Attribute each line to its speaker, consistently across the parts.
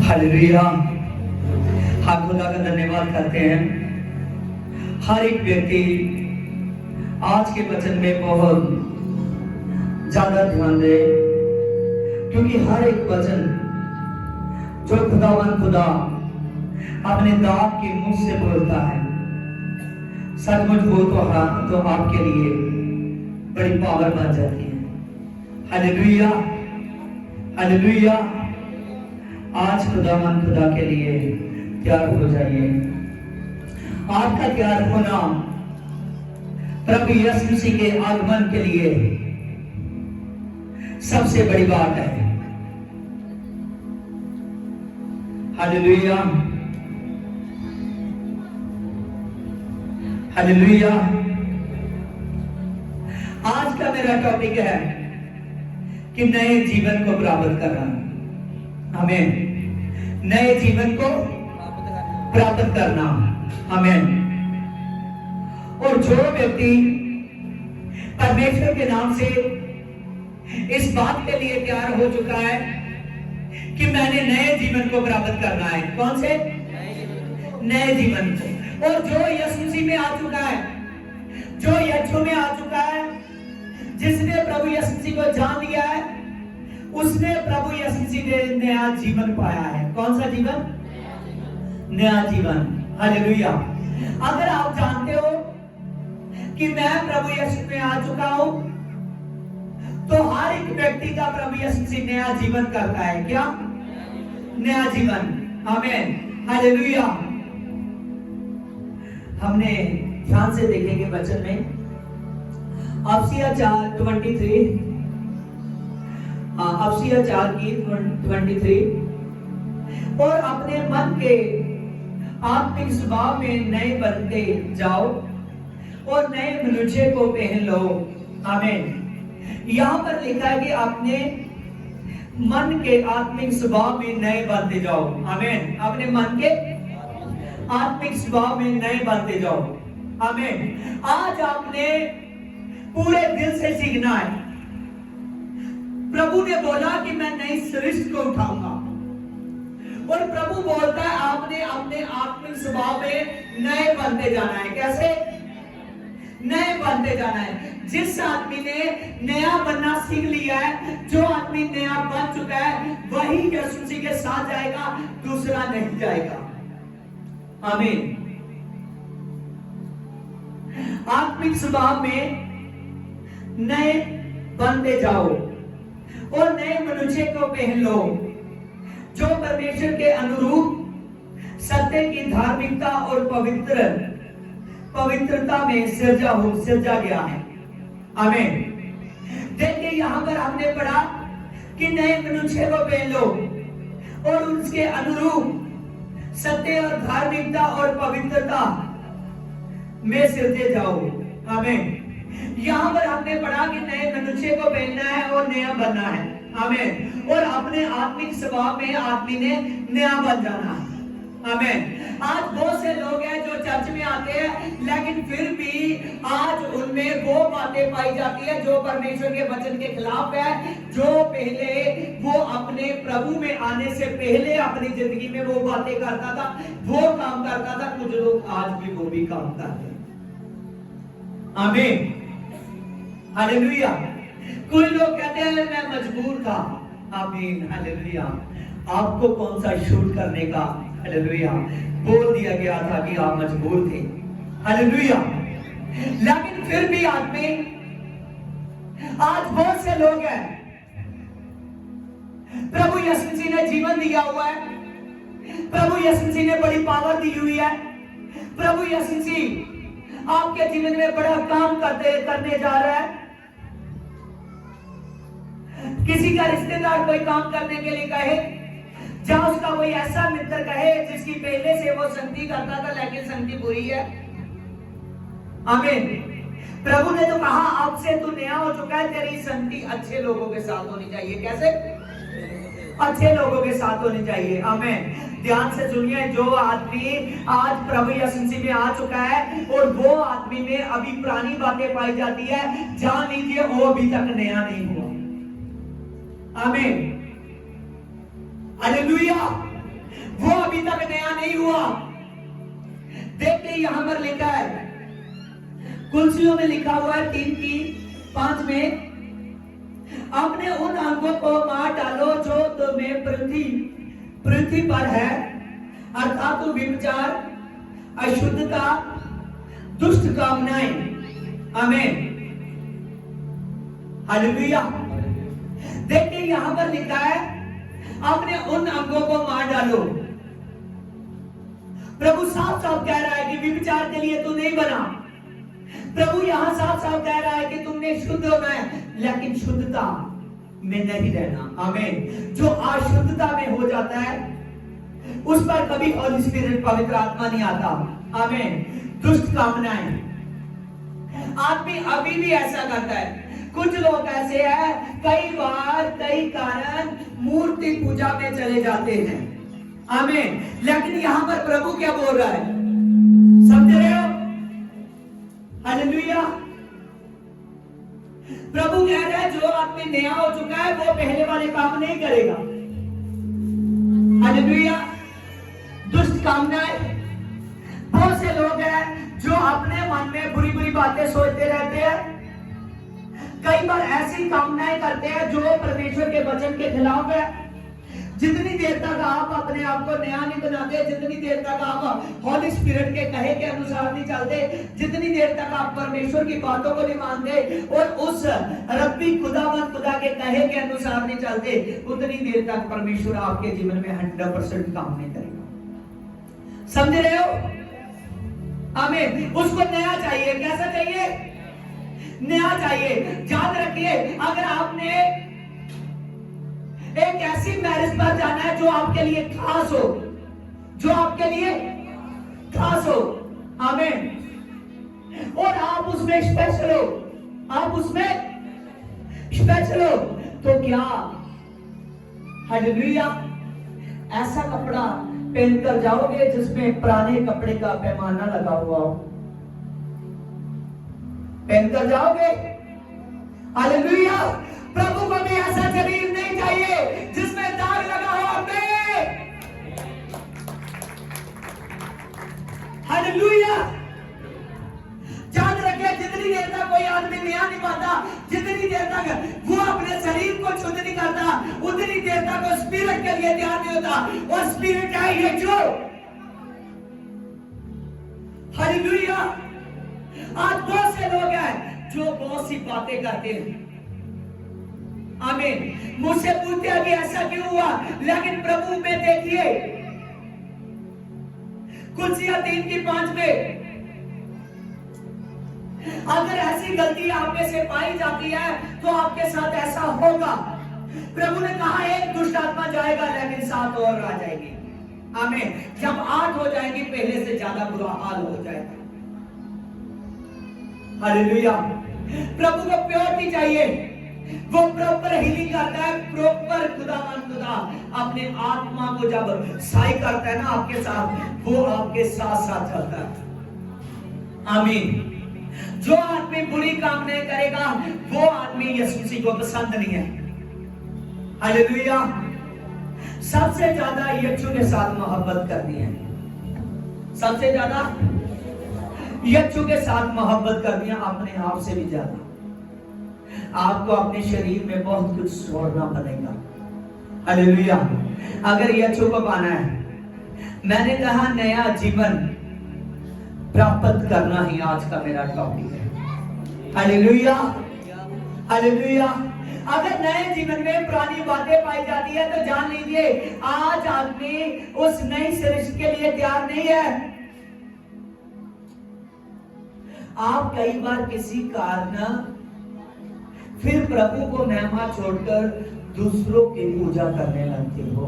Speaker 1: Hallelujah. हम खुदा का धन्यवाद करते हैं। हर एक व्यक्ति आज के वचन में बहुत ज्यादा ध्यान दे, क्योंकि हर एक वचन जो खुदा अपने दाद के मुंह से बोलता है, सचमुच वो तो आपके लिए बड़ी पावर बन जाती है। Hallelujah, hallelujah. आज खुदा के लिए तैयार हो जाइए। आपका तैयार होना प्रभु यीशु मसीह के आगमन के लिए सबसे बड़ी बात है। Hallelujah, hallelujah. आज का मेरा टॉपिक है कि नए जीवन को प्राप्त करना। हमें नए जीवन को प्राप्त करना। हमें, और जो व्यक्ति परमेश्वर के नाम से इस बात के लिए तैयार हो चुका है कि मैंने नए जीवन को प्राप्त करना है। कौन से नए जीवन को? और जो यीशु मसीह में आ चुका है, जो यीशु में आ चुका है, जिसने प्रभु यीशु मसीह को जान लिया है, उसने प्रभु यीशु मसीह ने नया जीवन पाया है। कौन सा जीवन? नया जीवन। हालेलुया। अगर आप जानते हो कि मैं प्रभु यीशु में आ चुका हूं, तो हर एक व्यक्ति का प्रभु यीशु मसीह नया जीवन करता है। क्या? नया जीवन। आमीन, हालेलुया। हमने ध्यान से देखेंगे वचन में अफसिया 4:23, अफसिया 4:23, और अपने मन के आत्मिक स्वभाव में नए बनते जाओ और नए मनुष्य को पहन लो। आमीन। यहां पर लिखा है कि अपने मन के आत्मिक स्वभाव में नए बनते जाओ। आमीन। अपने मन के आत्मिक स्वभाव में नए बनते जाओ। आमीन। आज आपने पूरे दिल से सीखना है। प्रभु ने बोला कि मैं नई सृष्टि को उठाऊंगा, और प्रभु बोलता है आपने अपने आत्मिक स्वभाव में नए बनते जाना है। कैसे नए बनते जाना है? जिस आदमी ने नया बनना सीख लिया है, जो आदमी नया बन चुका है, वही यीशु मसीह के साथ जाएगा, दूसरा नहीं जाएगा। आमीन। आत्मिक स्वभाव में नए बनते जाओ और नए मनुष्य को पहन लो, जो परमेश्वर के अनुरूप सत्य की धार्मिकता और पवित्रता में सिरजा गया है। आमीन। देखिए यहां पर हमने पढ़ा कि नए मनुष्य को पहन लो और उसके अनुरूप सत्य और धार्मिकता और पवित्रता में सिरजे जाओ। आमीन। यहां पर हमने पढ़ा कि नए मनुष्य को पहनना है और नया बनना है। आमीन। और अपने आत्मिक स्वभाव में आदमी ने नया बन जाना है। आमीन। आज बहुत से लोग हैं जो चर्च में आते हैं, लेकिन फिर भी आज उनमें वो बातें पाई जाती है जो परमेश्वर के वचन के खिलाफ है। जो पहले वो अपने प्रभु में आने से पहले अपनी जिंदगी में वो बातें करता था, वो काम करता था, कुछ लोग आज भी वो भी काम करते हैं। आमीन। हालेलुया। कोई लोग कहते हैं मैं मजबूर था। आमीन। हालेलुया। आपको कौन सा शूट करने का हालेलुया बोल दिया गया था कि आप मजबूर थे? हालेलुया। लेकिन फिर भी आदमी, आज बहुत से लोग हैं, प्रभु यीशु मसीह ने जीवन दिया हुआ है, प्रभु यीशु मसीह ने बड़ी पावर दी हुई है, प्रभु यीशु मसीह आपके जीवन में बड़ा काम करने जा रहा है। किसी का रिश्तेदार कोई काम करने के लिए कहे, जहां उसका कोई ऐसा मित्र कहे जिसकी पहले से वो संगति करता था लेकिन संगति बुरी है। आमीन। प्रभु ने तो कहा अब से तू नया हो चुका है, तेरी संगति अच्छे लोगों के साथ होनी चाहिए। कैसे? अच्छे लोगों के साथ होनी चाहिए। आमीन। ध्यान से सुनिए, जो आदमी आज प्रभु यीशु मसीह में आ चुका है और वो आदमी में अभी पुरानी बातें पाई जाती है, जान लीजिए वो अभी तक नया नहीं हुआ। आमीन। हालेलुया। वो अभी तक नया नहीं हुआ। देखते यहां पर लिखा है, कुलसियों में लिखा हुआ है 3:5 में, अपने उन अंगों को मार डालो जो तुम्हें पृथ्वी पर है, अर्थात व्यभिचार, अशुद्धता, दुष्ट कामनाएं। आमीन। हालेलुया। देखिए यहां पर लिखा है अपने उन अंगों को मार डालो। प्रभु साफ साफ कह रहा है कि व्यभिचार के लिए तू नहीं बना। प्रभु यहां साफ साफ कह रहा है कि तुमने शुद्ध होना है, लेकिन शुद्धता में नहीं रहना। आमीन। जो अशुद्धता में हो जाता है उस पर कभी होली स्पिरिट पवित्र आत्मा नहीं आता। आमीन। दुष्ट कामनाएं, आदमी अभी भी ऐसा करता है। कुछ लोग ऐसे हैं, कई बार कई कारण मूर्ति पूजा में चले जाते हैं। आमीन। लेकिन यहां पर प्रभु क्या बोल रहा है? समझ रहे हो? हालेलुया। प्रभु कह रहा है जो आदमी नया हो चुका है वो पहले वाले काम नहीं करेगा। हालेलुया। दुष्ट कामनाएं, बहुत से लोग हैं जो अपने मन में बुरी बुरी बातें सोचते रहते हैं, कई बार ऐसी कामनाएं करते हैं जो परमेश्वर के वचन के खिलाफ है। जितनी देर तक आप अपने आप को नया नहीं बनाते, जितनी देर तक आप हॉली स्पिरिट के कहे के अनुसार नहीं चलते, जितनी देर तक आप परमेश्वर की बातों को नहीं मानते और उस रब्बी खुदा के कहे के अनुसार नहीं चलते, उतनी देर तक परमेश्वर आपके जीवन में 100% काम नहीं करेगा। समझ रहे हो? हमें उसको नया चाहिए। कैसा चाहिए? नया चाहिए। याद रखिए, अगर आपने एक ऐसी मैरिज पर जाना है जो आपके लिए खास हो, जो आपके लिए खास हो, आमीन, और आप उसमें स्पेशल हो, आप उसमें स्पेशल हो, तो क्या हालेलुया ऐसा कपड़ा पहनकर जाओगे जिसमें पुराने कपड़े का पैमाना लगा हुआ हो? पहनकर जाओगे? हालेलुया। प्रभु को भी ऐसा शरीर नहीं चाहिए जिसमें दाग लगा हो। हालेलुया। याद रखिए, जितनी देर तक कोई आदमी नया नहीं पाता, जितनी देर तक वो अपने शरीर को शुद्ध नहीं करता, उतनी देर तक वो स्पिरिट के लिए तैयार नहीं होता। और स्पिरिट है ये जो, हालेलुया। आज बहुत से लोग हैं जो बहुत सी बातें करते हैं, आमीन, मुझसे पूछते हैं कि ऐसा क्यों हुआ, लेकिन प्रभु में देखिए कुलसिया 3:5 में, अगर ऐसी गलती आप में से पाई जाती है तो आपके साथ ऐसा होगा। प्रभु ने कहा एक दुष्ट आत्मा जाएगा लेकिन 7 और आ जाएगी, आमीन। जब 8 हो जाएगी पहले से ज्यादा बुरा हाल हो जाएगा। हालेलुया। प्रभु को प्योरिटी चाहिए, वो प्रॉपर हीलिंग करता है, प्रॉपर खुदा अपने आत्मा को जब साई करता है ना आपके साथ, वो आपके साथ साथ चलता है, आमीन। जो आदमी बुरी काम नहीं करेगा वो आदमी यीशु मसीह को पसंद नहीं है। हालेलुया। सबसे ज्यादा यीशु के साथ मोहब्बत करनी है, सबसे ज्यादा यीशु के साथ मोहब्बत करनी है, अपने आप से भी ज्यादा। आपको अपने शरीर में बहुत कुछ छोड़ना पड़ेगा। हालेलुया। अगर यीशु को पाना है, मैंने कहा नया जीवन प्राप्त करना ही आज का मेरा टॉपिक है। Hallelujah, hallelujah. अगर नए जीवन में पुरानी बातें पाई जाती है तो जान लीजिए आज आदमी उस नई सृष्टि के लिए तैयार नहीं है। आप कई बार किसी कारण फिर प्रभु को महिमा छोड़कर दूसरों की पूजा करने लगते हो।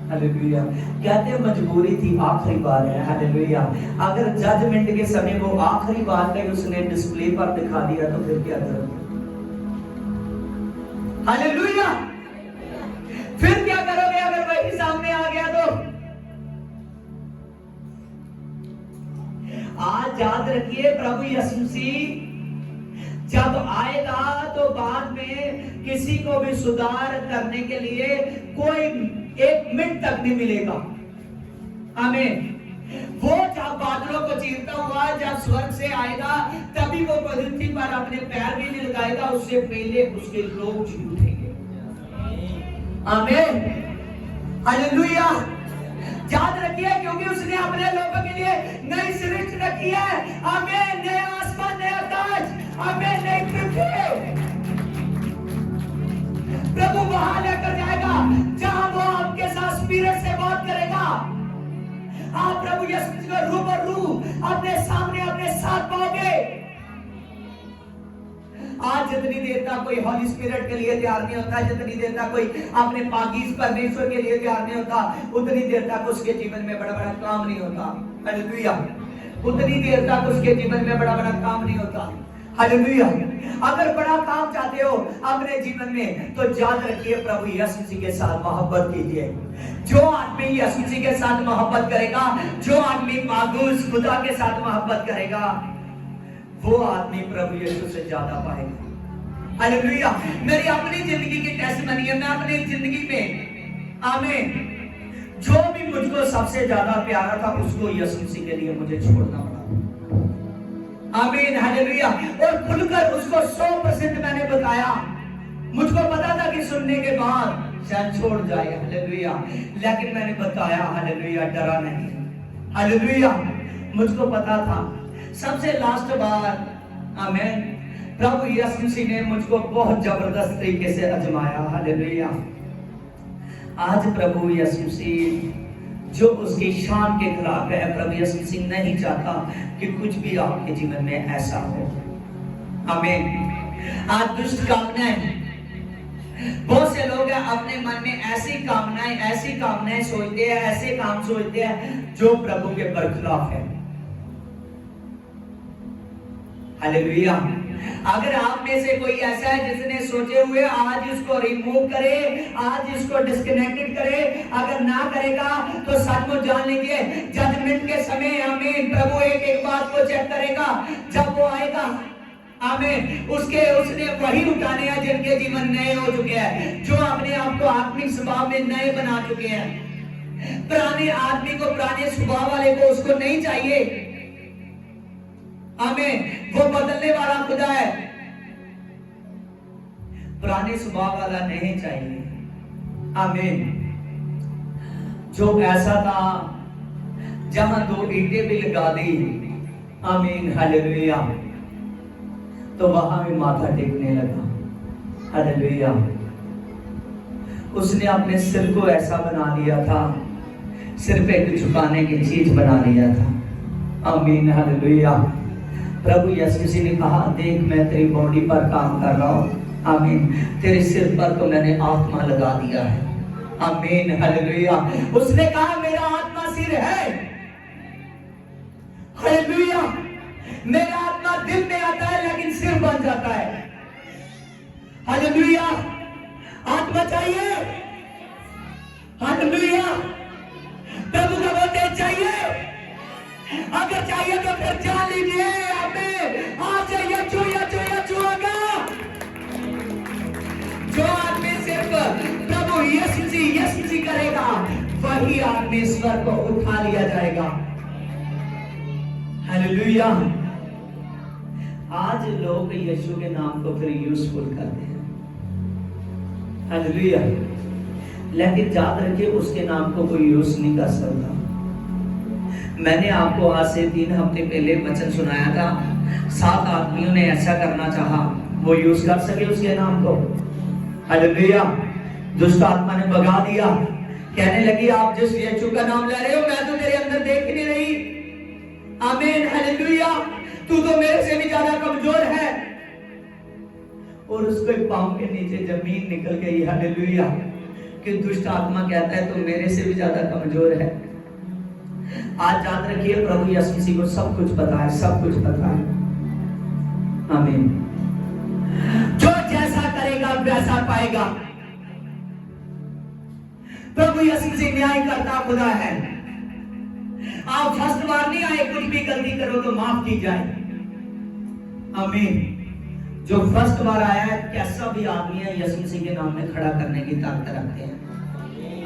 Speaker 1: हालेलुया। कहते हैं मजबूरी थी, आखिरी बार है। हालेलुया। अगर जजमेंट के समय वो आखिरी बार का उसने डिस्प्ले पर दिखा दिया तो फिर क्या करोगे? हालेलुया। फिर क्या करोगे अगर वही सामने आ गया तो? आज याद रखिए, प्रभु यीशु मसीह जब आएगा तो बाद में किसी को भी सुधार करने के लिए कोई 1 मिनट तक नहीं मिलेगा, आमीन। वो जब बादलों को चीरता हुआ जब स्वर्ग से आएगा तभी वो पृथ्वी पर अपने पैर भी नहीं लगाएगा, उससे पहले उसके लोग जी उठेंगे, आमीन। हालेलुया। याद रखिए, क्योंकि उसने अपने लोगों के लिए नई सृष्टि रखी है, आमीन। नया आसमान, नया ताज, आमीन, नई पृथ्वी। प्रभु वहां लेकर जाएगा जहां वो आपके साथ स्पिरिट से बात करेगा। आप प्रभु यीशु को रूबरू अपने सामने अपने साथ पाओगे। आज जितनी देर तक कोई हॉली स्पिरिट के लिए तैयार नहीं होता, जितनी देर तक कोई अपने पाकीज़ परमेश्वर के लिए तैयार नहीं होता, उतनी देर तक उसके जीवन में बड़ा बड़ा काम नहीं होता। हालेलुया। उतनी देर तक उसके जीवन में बड़ा बड़ा काम नहीं होता। हालेलुया। अगर बड़ा काम चाहते हो अपने जीवन में तो याद रखिए प्रभु यीशु मसीह के साथ मोहब्बत कीजिए। जो आदमी यीशु मसीह के साथ मोहब्बत करेगा, जो आदमी पागुस खुदा के साथ मोहब्बत करेगा, वो आदमी प्रभु यीशु से ज्यादा पाएगा। हालेलुया। मेरी अपनी जिंदगी की टेस्टिमनी है। मैं अपनी जिंदगी में, आमीन, जो भी मुझको सबसे ज्यादा प्यारा था उसको यीशु मसीह के लिए मुझे छोड़ना पड़ा, आमीन। हालेलुया। और खुलकर उसको 100% मैंने बताया। मुझको पता था कि सुनने के बाद शायद छोड़ जाए, हालेलुया, लेकिन मैंने बताया, हालेलुया, डरा नहीं, हालेलुया। मुझको पता था। सबसे लास्ट बार, आमीन, प्रभु यीशु मसीह ने मुझको बहुत जबरदस्त तरीके से आजमाया, हालेलुया। आज प्रभु यीशु मसीह जो उसकी शान के खिलाफ है। प्रभु यीशु मसीह नहीं चाहता कि कुछ भी आपके जीवन में ऐसा हो। आमीन। आज दुष्ट कामनाएं, बहुत से लोग हैं अपने मन में ऐसी कामनाएं सोचते हैं, ऐसे काम सोचते हैं जो प्रभु के बरखिलाफ है। हालेलुया। अगर आप में से कोई ऐसा है जिसने सोचे हुए आज इसको रिमूव करे, आज इसको डिस्कनेक्टेड करे, अगर ना करेगा तो सचमुच जान लीजिए जजमेंट के समय आमीन प्रभु एक एक बात को चेक करेगा। जब वो आएगा आमीन उसने वही उठाने हैं जिनके जीवन नए हो चुके हैं, जो अपने आप को आत्मिक स्वभाव में नए बना चुके हैं। पुराने आदमी को, पुराने स्वभाव वाले को उसको नहीं चाहिए। आमीन। वो बदलने वाला खुदा है, पुराने स्वभाव वाला नहीं चाहिए। आमीन। जो ऐसा था जहां 2 ईंटें भी लगा दी, आमीन हालेलुया, तो वहां भी माथा टेकने लगा। हालेलुया। उसने अपने सिर को ऐसा बना लिया था, सिर पे झुकाने की चीज बना लिया था। आमीन हालेलुया। प्रभु यीशु मसीह ने कहा देख मैं तेरी बॉडी पर काम कर रहा हूं। आमीन। तेरे सिर पर तो मैंने आत्मा लगा दिया है। आमीन हालेलुया। उसने कहा मेरा आत्मा सिर है। हालेलुया। मेरा आत्मा दिल में आता है लेकिन सिर बन जाता है। हालेलुया। आत्मा चाहिए। हालेलुया। प्रभु का वो तेज चाहिए। अगर चाहिए तो फिर जान लीजिए हमें आज यीशु होगा। जो आदमी सिर्फ प्रभु यीशु जी करेगा वही आदमी ईश्वर को उठा लिया जाएगा। हालेलुया। आज लोग यीशु के नाम को फिर यूजफुल करते हैं। हालेलुया। लेकिन याद रखिए उसके नाम को कोई यूज नहीं कर सकता। मैंने आपको आज से 3 हफ्ते पहले वचन सुनाया था, 7 आदमियों ने ऐसा करना चाहा, वो यूज कर सके उसके नाम को। हालेलुया। दुष्ट आत्मा ने भगा दिया, कहने लगी आप जिस यीशु का नाम ले रहे हो मैं तो तेरे अंदर देख ही नहीं रही। आमीन हालेलुया। तू तो मेरे से भी ज्यादा कमजोर है। और उसके पांव के नीचे जमीन निकल गई। हालेलुया। कि दुष्ट आत्मा कहता है तो मेरे से भी ज्यादा कमजोर है। आज याद रखिए प्रभु यीशु मसीह को सब कुछ पता है, सब कुछ पता है। आमीन। जो जैसा करेगा वैसा पाएगा। प्रभु यीशु मसीह न्याय करता खुदा है। आप फर्स्ट बार नहीं आए, कुछ भी गलती करो तो माफ की जाए। आमीन। जो फर्स्ट बार आया है कैसा भी आदमी है यीशु मसीह के नाम में खड़ा करने की ताकत रखते हैं।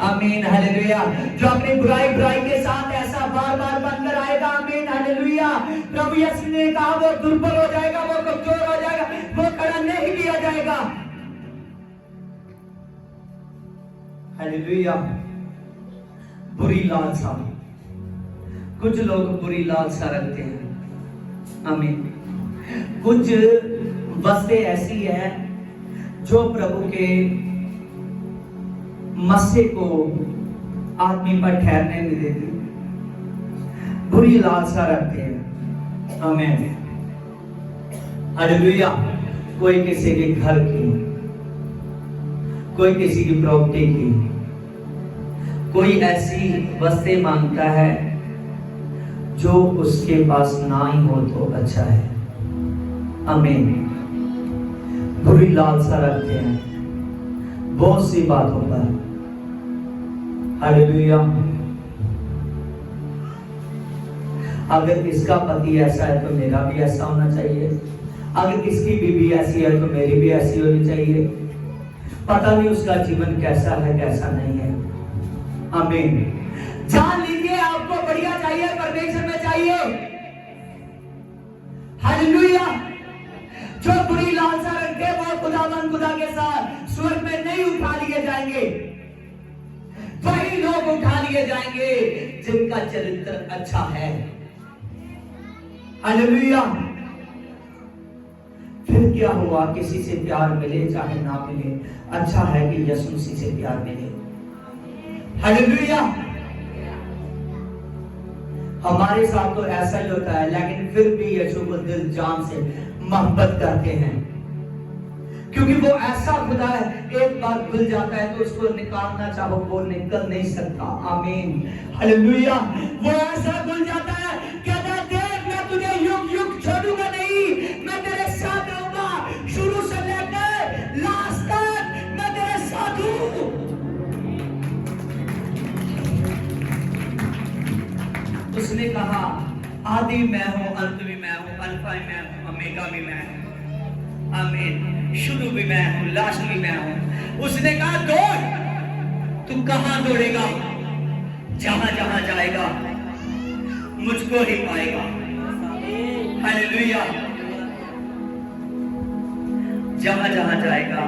Speaker 1: आमीन हालेलुया। जो अपनी बुराई के साथ ऐसा बार बार बनकर आएगा। आमीन हालेलुया। प्रभु यीशु ने कहा वो दुर्बल हो जाएगा, वो कमजोर हो जाएगा, वो खड़ा नहीं किया जाएगा। हालेलुया। बुरी लालसा, कुछ लोग बुरी लालसा रखते हैं। आमीन। कुछ वस्तें ऐसी है जो प्रभु के मस्से को आदमी पर ठहरने नहीं देती, बुरी लालसा रखते हैं। आमीन हालेलुया। कोई किसी के घर की, कोई किसी की प्रॉपर्टी की, कोई ऐसी वस्तें मांगता है जो उसके पास ना ही हो तो अच्छा है। आमीन। बुरी लालसा रखते हैं बहुत सी बातों पर। हालेलुया। अगर इसका पति ऐसा है तो मेरा भी ऐसा होना चाहिए। अगर इसकी बीवी ऐसी है तो मेरी भी ऐसी होनी चाहिए। पता नहीं उसका जीवन कैसा है कैसा नहीं है। आमीन। जान लीजिए आपको बढ़िया चाहिए, परमेश्वर में चाहिए। हालेलुया। जो बुरी लालसा रखते वो खुदा के साथ स्वर्ग में नहीं उठा लिए जाएंगे। वही लोग उठा लिए जाएंगे जिनका चरित्र अच्छा है। हालेलुया। फिर क्या हुआ, किसी से प्यार मिले चाहे ना मिले, अच्छा है कि यीशु मसीह से प्यार मिले। हालेलुया। हमारे साथ तो ऐसा ही होता है, लेकिन फिर भी यीशु को दिल जान से मोहब्बत करते हैं, क्योंकि वो ऐसा खुदा है, एक बार भूल जाता है तो उसको निकालना चाहो वो निकल नहीं सकता। आमीन, हालेलुया। वो ऐसा भूल जाता है, कहता है देख मैं तुझे युग युग छोड़ूंगा नहीं, मैं तेरे साथ रहूंगा, शुरू से लेकर लास्ट तक मैं तेरे साथ हूं। उसने कहा आदि मैं हूं, अंत भी मैं हूं, अल्फा भी मैं हूं, ओमेगा भी मैं हूं। आमीन, शुरू भी मैं हूं, लास्ट भी मैं हूं। उसने कहा दौड़, तू कहां दौड़ेगा? जहां जहां जाएगा मुझको ही पाएगा। हालेलुया। जहां जहां जाएगा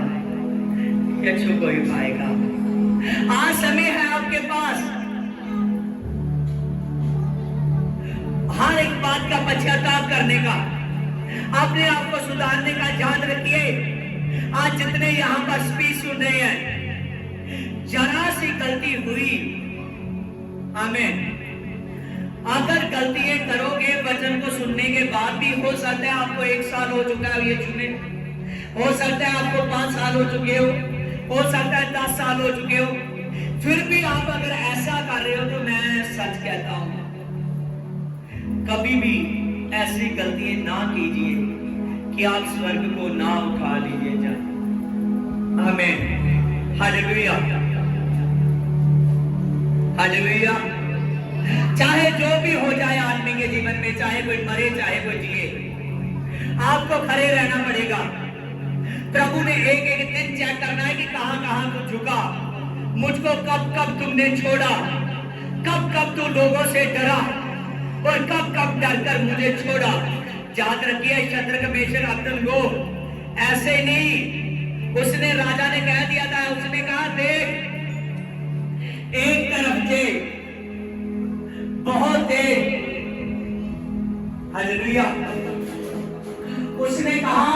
Speaker 1: यीशु को ही पाएगा। आज समय है आपके पास हर एक बात का पश्चाताप करने का, अपने आप को सुधारने का। याद रखिए आज जितने यहां पर स्पीच सुन रहे हैं, जरा सी गलती हुई, आमीन, अगर गलतियां करोगे वचन को सुनने के बाद भी, हो सकता है आपको 1 साल हो चुका है ये सुने, हो सकता है आपको 5 साल हो चुके हो सकता है 10 साल हो चुके हो, फिर भी आप अगर ऐसा कर रहे हो तो मैं सच कहता हूं कभी भी ऐसी गलतियां ना कीजिए कि आप स्वर्ग को ना उठा लीजिए जाए। आमीन, हालेलुया, हालेलुया। चाहे जो भी हो जाए आदमी के जीवन में, चाहे कोई मरे चाहे कोई जिए, आपको खड़े रहना पड़ेगा। प्रभु ने एक एक दिन चेक करना है कि कहां कहां तू झुका, मुझको कब कब तुमने छोड़ा, कब कब तू लोगों से डरा और कब कब डरकर मुझे छोड़ा। याद रखिए शत्रक मेशक अबेदनगो ऐसे नहीं, उसने राजा ने कह दिया था, उसने कहा देख एक तरफ से बहुत देर, हालेलुया। उसने कहा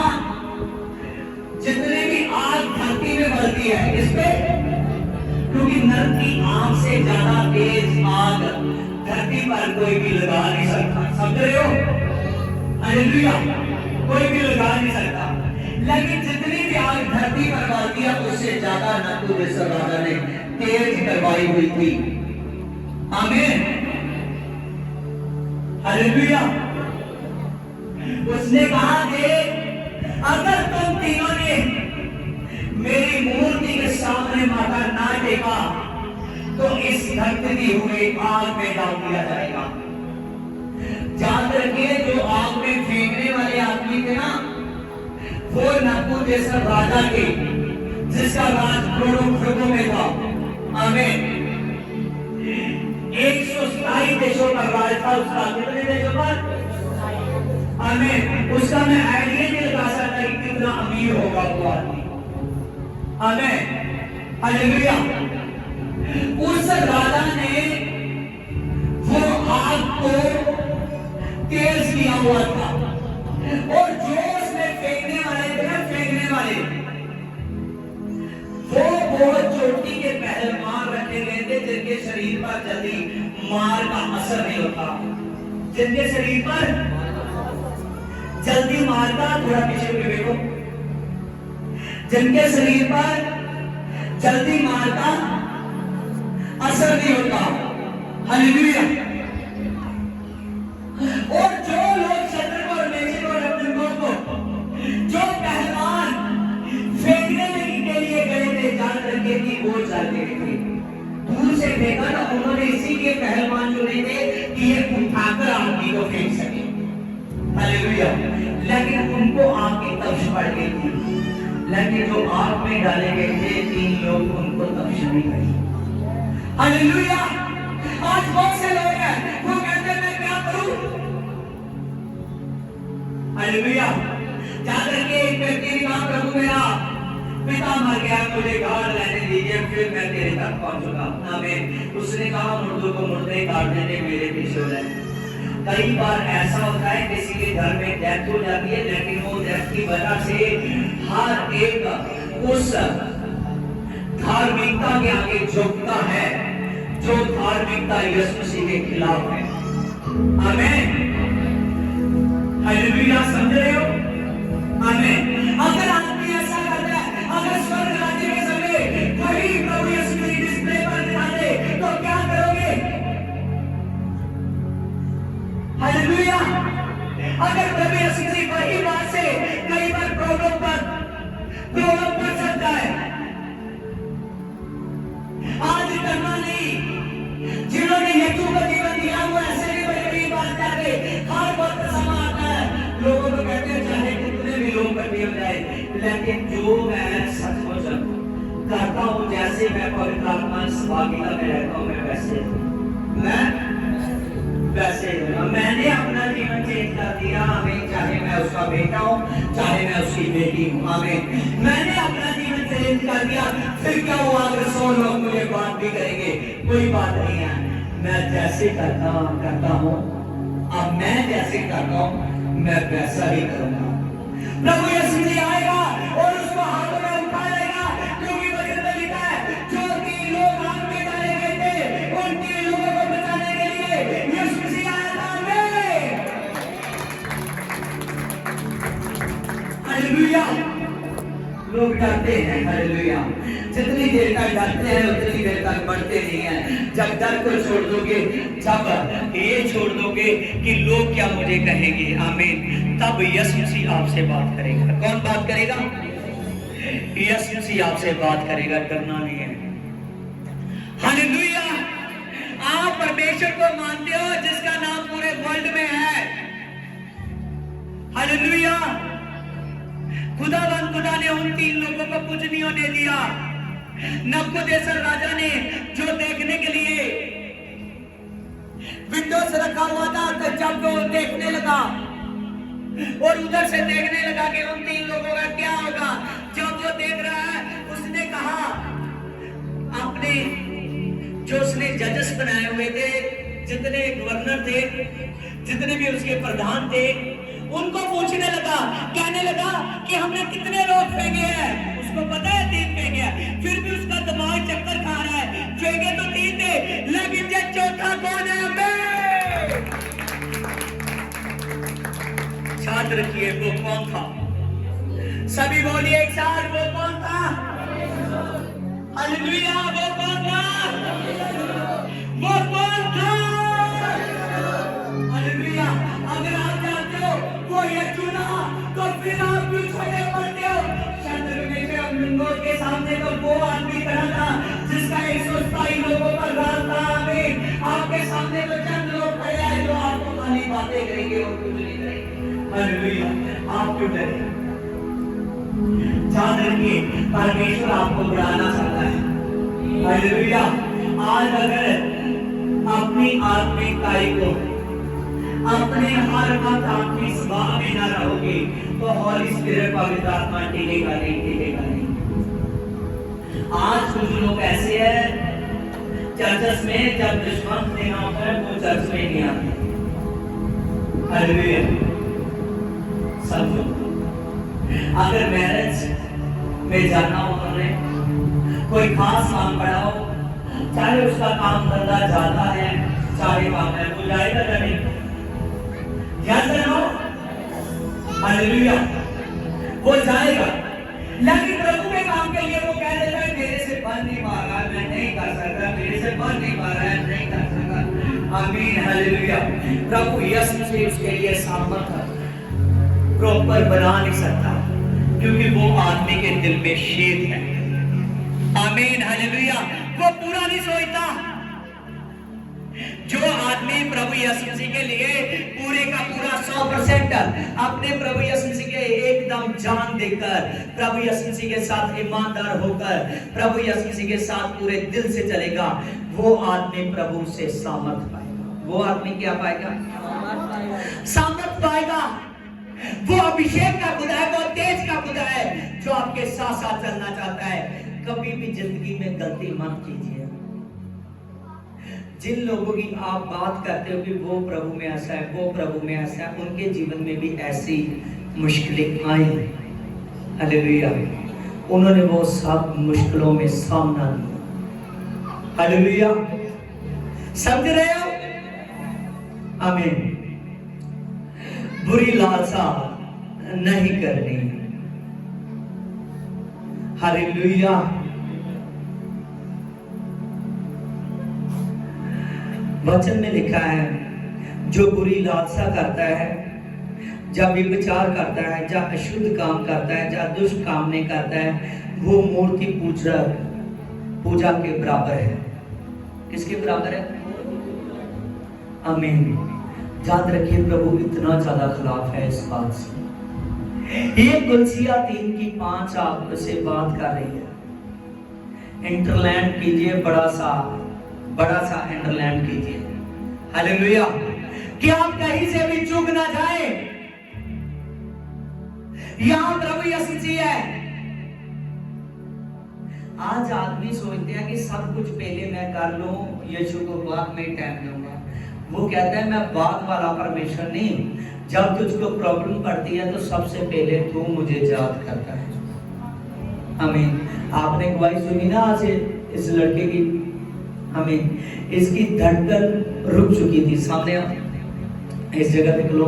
Speaker 1: जितने भी आग धरती में बढ़ती है इस पे, क्योंकि नर की आग से ज्यादा तेज आग धरती पर कोई भी लगा नहीं सकता। समझ रहे हो? हालेलुया, कोई भी लगा नहीं सकता। लेकिन जितनी भी आग धरती पर बढ़ती है उससे ज्यादा नबूकदनेस्सर राजा ने तेज करवाई हुई थी। आमीन, हालेलुया। उसने कहा कि अगर तुम तीनों ने मेरी मूर्ति के सामने माथा ना टेका तो इस धरती हुए आग में डाल दिया जाएगा। याद रखिए जो आग में फेंकने वाले आदमी थे ना, वो नबूकदनेस्सर राजा के, जिसका राज करोड़ों युगों में था। आमीन, 127 देशों पर राज था उसका। कितने देशों पर? आमीन, उसका मैं आइडिया नहीं लगा सकता कि कितना अमीर होगा वो आदमी। आमीन, हालेलुया। उस राजा ने वो आग को तेज किया हुआ था, और जो उसमें फेंकने वाले थे ना, फेंकने वाले वो बहुत चोटी के पहलवान रखे गए थे, जिनके शरीर पर जल्दी मार का असर नहीं होता, जिनके शरीर पर जल्दी मार का, थोड़ा पीछे भी देखो, जिनके शरीर पर जल्दी मार का असर नहीं होता। हालेलुया। और जो लोग शत्रु और मेशक और अबेदनगो को, जो पहलवान फेंकने के लिए गए थे, जान रखिए कि वो जाते थे, दूर से देखा ना उन्होंने, इसीलिए पहलवान जो नहीं थे कि ये उठाकर आदमी को फेंक सके। हालेलुया। लेकिन उनको आग की तपश पड़ गई थी, लेकिन जो आग में डाले गए थे 3 लोग, उनको तपश नहीं गई। हालेलुया। आज बहुत से लोग हैं वो कहते हैं मैं क्या करूं? हालेलुया। याद रखिए एक व्यक्ति ने कहा प्रभु मेरा पिता मर गया, मुझे घर रहने दीजिए, फिर मैं तेरे तक पहुंचूंगा। आमीन। उसने कहा मुर्दों को मुर्दे काट देने मेरे पीछे हो जाए। कई बार ऐसा होता है किसी के घर में डेथ हो जाती है, लेकिन वो डेथ की वजह से हर एक उस धार्मिकता के आगे झुकता है जो धार्मिकता यीशु मसीह के खिलाफ है। आमेन। हालेलुया, समझ रहे हो? आमेन। अगर आदमी ऐसा करता है, अगर स्वर्ग राज्य के समय वही प्रभु यीशु की डिस्प्ले पर दिखा दे, तो क्या करोगे? हालेलुया। अगर प्रभु यीशु की वही बात से कई बार प्रॉब्लम पड़ सकता है। आज करना नहीं, जिन्होंने यीशु का जीवन दिया वो ऐसे भी बड़ी बात करके हर वक्त समा आता है। लोगों को कहते हैं चाहे कितने भी लोग कट्ठे हो जाए, लेकिन जो मैं सचमुच करता हूँ, जैसे मैं पवित्र आत्मा भागीदार में रहता हूँ, मैं वैसे मैंने अपना जीवन चेंज कर दिया। हमें चाहे मैं उसका बेटा हूँ, चाहे मैं उसकी बेटी हूँ, हमें मैंने अपना जीवन चेंज कर दिया। फिर क्या हुआ अगर 100 लोग मुझे बात भी करेंगे, कोई बात नहीं है। मैं जैसे करता हूँ, अब मैं जैसे करता हूँ मैं वैसा ही करूंगा। प्रभु यीशु जी आएगा और उसको हाथों में उठा लेगा, क्योंकि वचन में लिखा है जो 3 लोग आग में डाले गए थे, उन 3 लोगों को बचाने के लिए यीशु जी आया था। हालेलुया। लोग डरते हैं, हालेलुया। जितनी देर तक डरते हैं उतनी देर तक बढ़ते नहीं हैं। जब डर को छोड़ दोगे, जब ये छोड़ दोगे कि लोग क्या मुझे कहेंगे, आमीन, तब यीशु मसीह आपसे बात करेगा। कौन बात करेगा? यीशु मसीह आपसे बात करेगा, डरना नहीं है। हालेलुया। आप परमेश्वर को मानते हो जिसका नाम पूरे वर्ल्ड में है। हालेलुया। खुदा ने उन 3 लोगों को कुछ नहीं होने दिया। नबूकदनेस्सर राजा ने जो देखने के लिए विंडो से रखा हुआ था, तो जब वो देखने लगा और उधर से देखने लगा कि उन 3 लोगों का क्या होगा, जब वो देख रहा है, उसने कहा अपने जो उसने जजेस बनाए हुए थे, जितने गवर्नर थे, जितने भी उसके प्रधान थे, उनको पूछने लगा, कहने लगा कि हमने कितने लोग फेंके हैं। उसको पता है 3 फेंके हैं, फिर भी उसका दिमाग चक्कर खा रहा है। फेंके तो 3 थे, लेकिन ये चौथा कौन है? याद रखिए वो कौन था। सभी बोलिए एक साथ, वो कौन था? हालेलुया। वो कौन था? वो कौन था? हालेलुया। अगर आप जानते हो वो ये चुना, तो फिर आप क्यों छोटे पड़ते हो? चंद्रमा के सामने तो वो आदमी खड़ा था जिसका 127 लोगों पर राज था। आपके सामने तो चंद लोग खड़े हैं जो आपको खाली बातें करेंगे और कुछ नहीं करेंगे। हालेलुया। आप क्यों डरे? याद रखिए परमेश्वर आपको बढ़ाना चाहता है। हालेलुया। आज अगर अपनी आत्मिकताई को अपने हर वक्त आपकी सभा में न रहोगे, तो हॉली स्पिरिट पवित्र आत्मा टिकेगा नहीं। आज कुछ लोग ऐसे हैं चर्चस में, जब दुश्मन देना होता है वो चर्च में नहीं आते। हालेलुया। समझो, अगर मैरिज में जाना हो, कोई खास काम पड़ा हो, चाहे उसका काम धंधा ज्यादा है चाहे काम है, वो जाएगा या नहीं? हालेलुया। वो जाएगा, लेकिन प्रभु के काम के लिए वो कह देता है मेरे से बन नहीं पा रहा, मैं नहीं कर सकता, मेरे से बन नहीं पा रहा है, नहीं कर सकता। आमीन। हालेलुया। प्रभु यीशु मसीह उसके लिए सामर्थ प्रॉपर बना नहीं सकता, क्योंकि वो आदमी के दिल में शेद है। आमीन। हालेलुया। वो पूरा नहीं सोचता। जो आदमी प्रभु यीशु मसीह के लिए पूरे का पूरा 100% अपने प्रभु यीशु मसीह के एकदम जान देकर, प्रभु यीशु मसीह के साथ ईमानदार होकर, प्रभु यीशु मसीह के साथ पूरे दिल से चलेगा, वो आदमी प्रभु से सामर्थ पाएगा। वो आदमी क्या पाएगा? सामर्थ पाएगा। वो अभिषेक का खुदा है, वो तेज का खुदा है जो आपके साथ साथ चलना चाहता है। कभी भी जिंदगी में गलती मत कीजिए। जिन लोगों की आप बात करते हो कि वो प्रभु में ऐसा है, वो प्रभु में ऐसा है, उनके जीवन में भी ऐसी मुश्किलें आई। हालेलुया। उन्होंने वो सब मुश्किलों में सामना दिया। हालेलुया। समझ रहे हो? आमीन। बुरी लालसा नहीं करनी। हालेलुया। वचन में लिखा है, जो बुरी लालसा करता है, जब विचार करता है, जब अशुद्ध काम करता है, जब दुष्ट काम नहीं करता है, वो मूर्ति पूजा के बराबर है। किसके बराबर है? आमीन। याद रखिए, प्रभु इतना ज्यादा खिलाफ है इस बात से। ये कुलसिया 3:5 आपसे बात कर रही है। इंटरलैंड कीजिए, बड़ा सा इंटरलैंड कीजिए। हालेलुया। कि आप कहीं से भी चूक ना जाए। यहां प्रभु यीशु जी है। आज आदमी सोचते हैं कि सब कुछ पहले मैं कर लूं, यीशु को बाद में टाइम दूंगा। वो कहता है, मैं बाद वाला परमेश्वर नहीं। जब तुझको प्रॉब्लम पड़ती है तो सबसे पहले तू मुझे याद करता है। आमीन। आपने गवाही सुनी ना आज इस लड़के की। आमीन। इसकी धड़कन रुक चुकी थी। सामने इस जगह पे लो।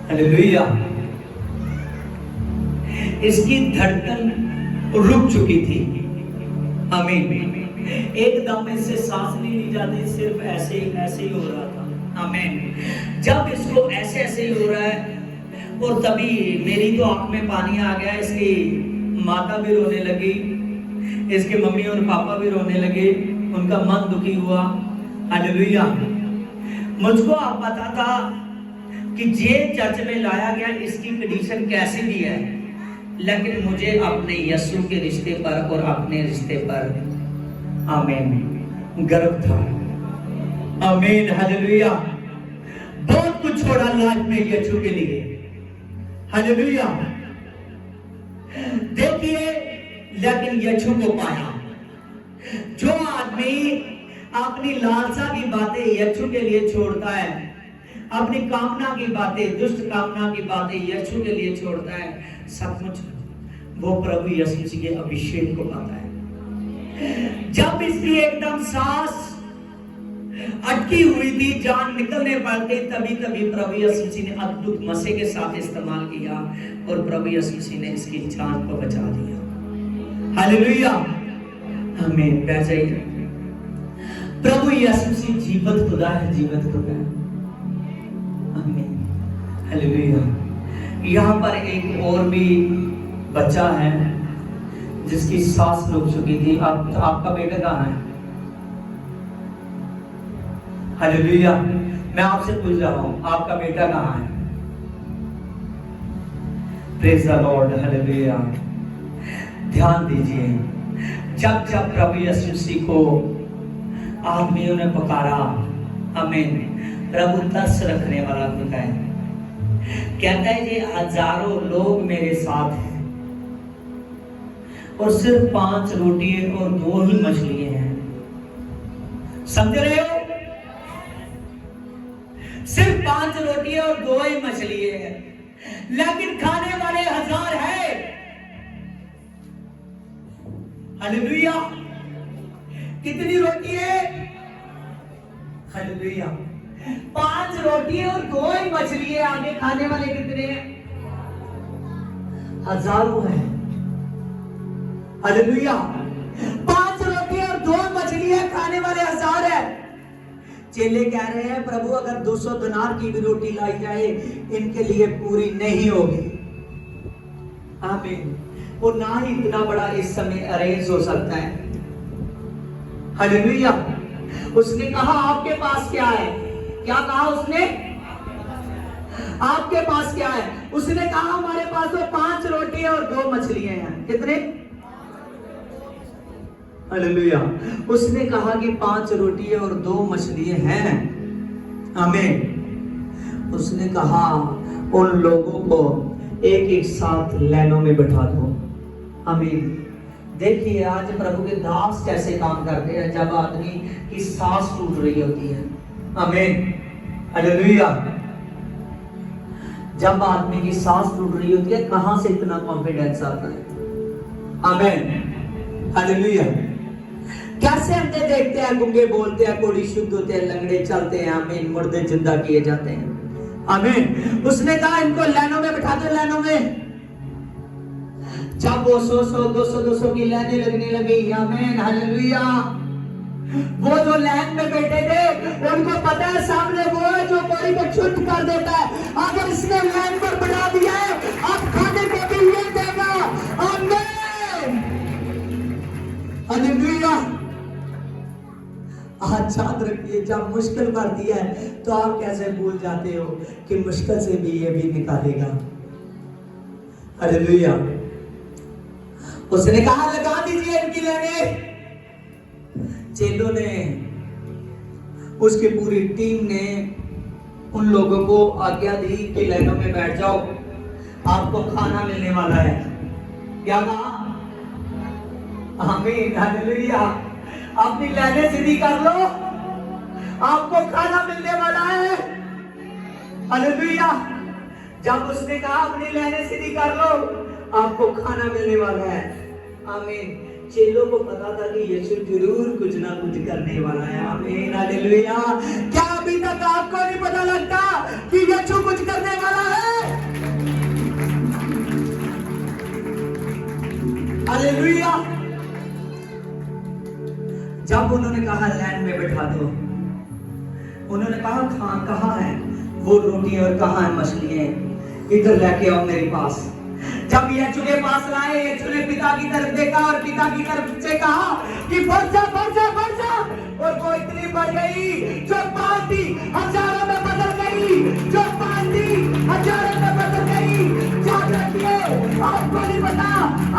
Speaker 1: हालेलुया। इसकी धड़कन रुक चुकी थी। आमीन। एकदम इससे सांस नहीं ली जाती, सिर्फ ऐसे ही हो रहा था। आमीन। जब इसको ऐसे ही हो रहा है, और तभी मेरी तो आंख में पानी आ गया। इसकी माता भी रोने लगी, इसके मम्मी और पापा भी रोने लगे, उनका मन दुखी हुआ। हालेलुया। मुझको आप पता था कि जे चर्च में लाया गया, इसकी कंडीशन कैसी भी है, लेकिन मुझे अपने यीशु के रिश्ते पर और अपने रिश्ते पर आमीन गर्व था। आमीन। हालेलुया। बहुत कुछ छोड़ा लाइफ में यीशु के लिए। हालेलुया। देखिए, लेकिन यीशु को पाया। जो आदमी अपनी लालसा की बातें यीशु के लिए छोड़ता है, अपनी कामना की बातें, दुष्ट कामना की बातें यीशु के लिए छोड़ता है, सचमुच वो प्रभु यीशु जी के अभिषेक को पाता है। जब इसकी एकदम सांस अटकी हुई थी, जान निकलने पर थी, तभी प्रभु यीशु जी ने अद्भुत मसे के साथ इस्तेमाल किया और प्रभु यीशु जी ने इसकी जान को बचा दिया। हालेलुया। आमीन। बैठ जाइए। प्रभु यीशु जी जीवित खुदा है, जीवित खुदा है। आमीन। हालेलुया। यहाँ पर एक और भी बच्चा है जिसकी सांस रुक चुकी थी। आपका बेटा कहाँ है? हालेलुया। मैं आपसे पूछ रहा हूं, आपका बेटा कहाँ है? Praise the Lord. हालेलुया। ध्यान दीजिए, जब प्रभु यीशु मसीह को आदमियों ने पुकारा, आमीन, प्रभु दस रखने वाला खुदा है। कहता है ये हजारों लोग मेरे साथ हैं और सिर्फ 5 रोटी और 2 ही मछली हैं। समझ रहे हो? सिर्फ 5 रोटी और 2 ही मछली है, लेकिन खाने वाले 1000 है। हालेलुया। कितनी रोटी है? हालेलुया। 5 रोटी और 2 ही मछली है। आगे खाने वाले कितने हैं? हजारों हैं। हालेलुया। 5 रोटी और 2 मछली है, खाने वाले 1000 है। चेले कह रहे हैं, प्रभु अगर 200 दिनार की भी रोटी लाई जाए, इनके लिए पूरी नहीं होगी। आमीन। वो ना ही इतना बड़ा इस समय अरेंज हो सकता है। हालेलुया। उसने कहा आपके पास क्या है? क्या कहा उसने? आपके पास क्या है? उसने कहा हमारे पास तो 5 रोटी और 2 मछलियां हैं। कितने? हालेलुया। उसने कहा कि 5 रोटी और 2 मछलियां हैं। आमीन। उसने कहा उन लोगों को एक साथ लाइनों में बैठा दो। आमीन। देखिए आज प्रभु के दास कैसे काम करते हैं जब आदमी की सांस टूट रही होती है। आमीन। हालेलुया। जब आदमी की सांस टूट रही होती है, कहां से इतना कॉन्फिडेंस आता है? आमीन। हालेलुया। कैसे अंधे देखते हैं, गूंगे बोलते हैं, कोढ़ी शुद्ध होते हैं, लंगड़े चलते हैं, आमीन, मुर्दे जिंदा किए जाते हैं, आमीन। उसने कहा इनको लाइनों में बिठा दो, लाइनों में। जब वो 100 200 की लाइनें लगने लगी, आमीन, हालेलुया, वो जो लाइन में बैठे थे उनको पता है सामने वो है जो कोई को छुट कर देता है। अगर इसने लाइन पर बढ़ा दिया है, अब खाने को भी ये देगा, आमीन, हालेलुया। आज याद रखिए, जब मुश्किल बढ़ती है तो आप कैसे भूल जाते हो कि मुश्किल से भी ये भी निकालेगा, हालेलुया। उसने कहा लगा दीजिए इनकी लाइनें। चेलों ने, उसकी पूरी टीम ने उन लोगों को आज्ञा दी कि लाइनों में बैठ जाओ, आपको खाना मिलने वाला है। क्या कहा? आमीन, हालेलुया। अपनी लाइनें सीधी कर लो, आपको खाना मिलने वाला है, हालेलुया। जब उसने कहा अपनी लाइनें सीधी कर लो, आपको खाना मिलने वाला है, आमीन। चेलों को पता था कि यीशु जरूर कुछ ना कुछ करने वाला है, आमीन, हालेलुया। क्या अभी तक आपको नहीं पता लगता कि यीशु कुछ करने वाला है? हालेलुया। जब उन्होंने कहा लैंड में बैठा दो, उन्होंने कहा खान कहाँ है वो रोटी और कहाँ है मछलियां, इधर लेके आओ मेरे पास। जब यीशु के पास लाए, यीशु ने पिता की तरफ देखा और पिता की तरफ से कहा कि बढ़ जा, बढ़ जा, बढ़ जा, और वो इतनी बढ़ गई जो 5 थी हजारों में बदल गई, जो 5 थी हजारों में बदल गई। याद रखिए, आपको नहीं पता,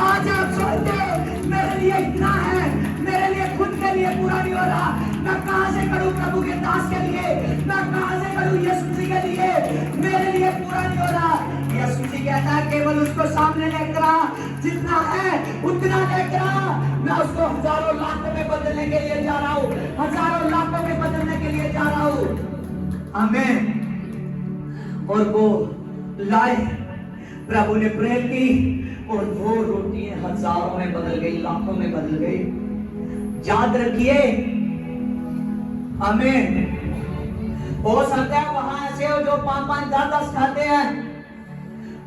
Speaker 1: आज आप सोचते मेरे लिए इतना है, मेरे लिए खुद के लिए पूरा नहीं हो रहा, मैं कहां से करूं प्रभु के दास के लिए, मैं कहां से करूं यीशु जी के लिए, मेरे लिए पूरा नहीं हो रहा। यीशु जी कहता है केवल उसको सामने लेकर आ, जितना है उतना लेकर आ, मैं उसको हजारों लाखों में बदलने के लिए जा रहा हूं, हजारों लाखों में बदलने के लिए जा रहा हूं, आमीन। और वो लाए, प्रभु ने प्रेयर की और वो रोटियां हजारों में बदल गई, लाखों में बदल गई। याद रखिए, आमीन। हो सकता है वहां ऐसे हो जो 5-5 10-10 खाते हैं,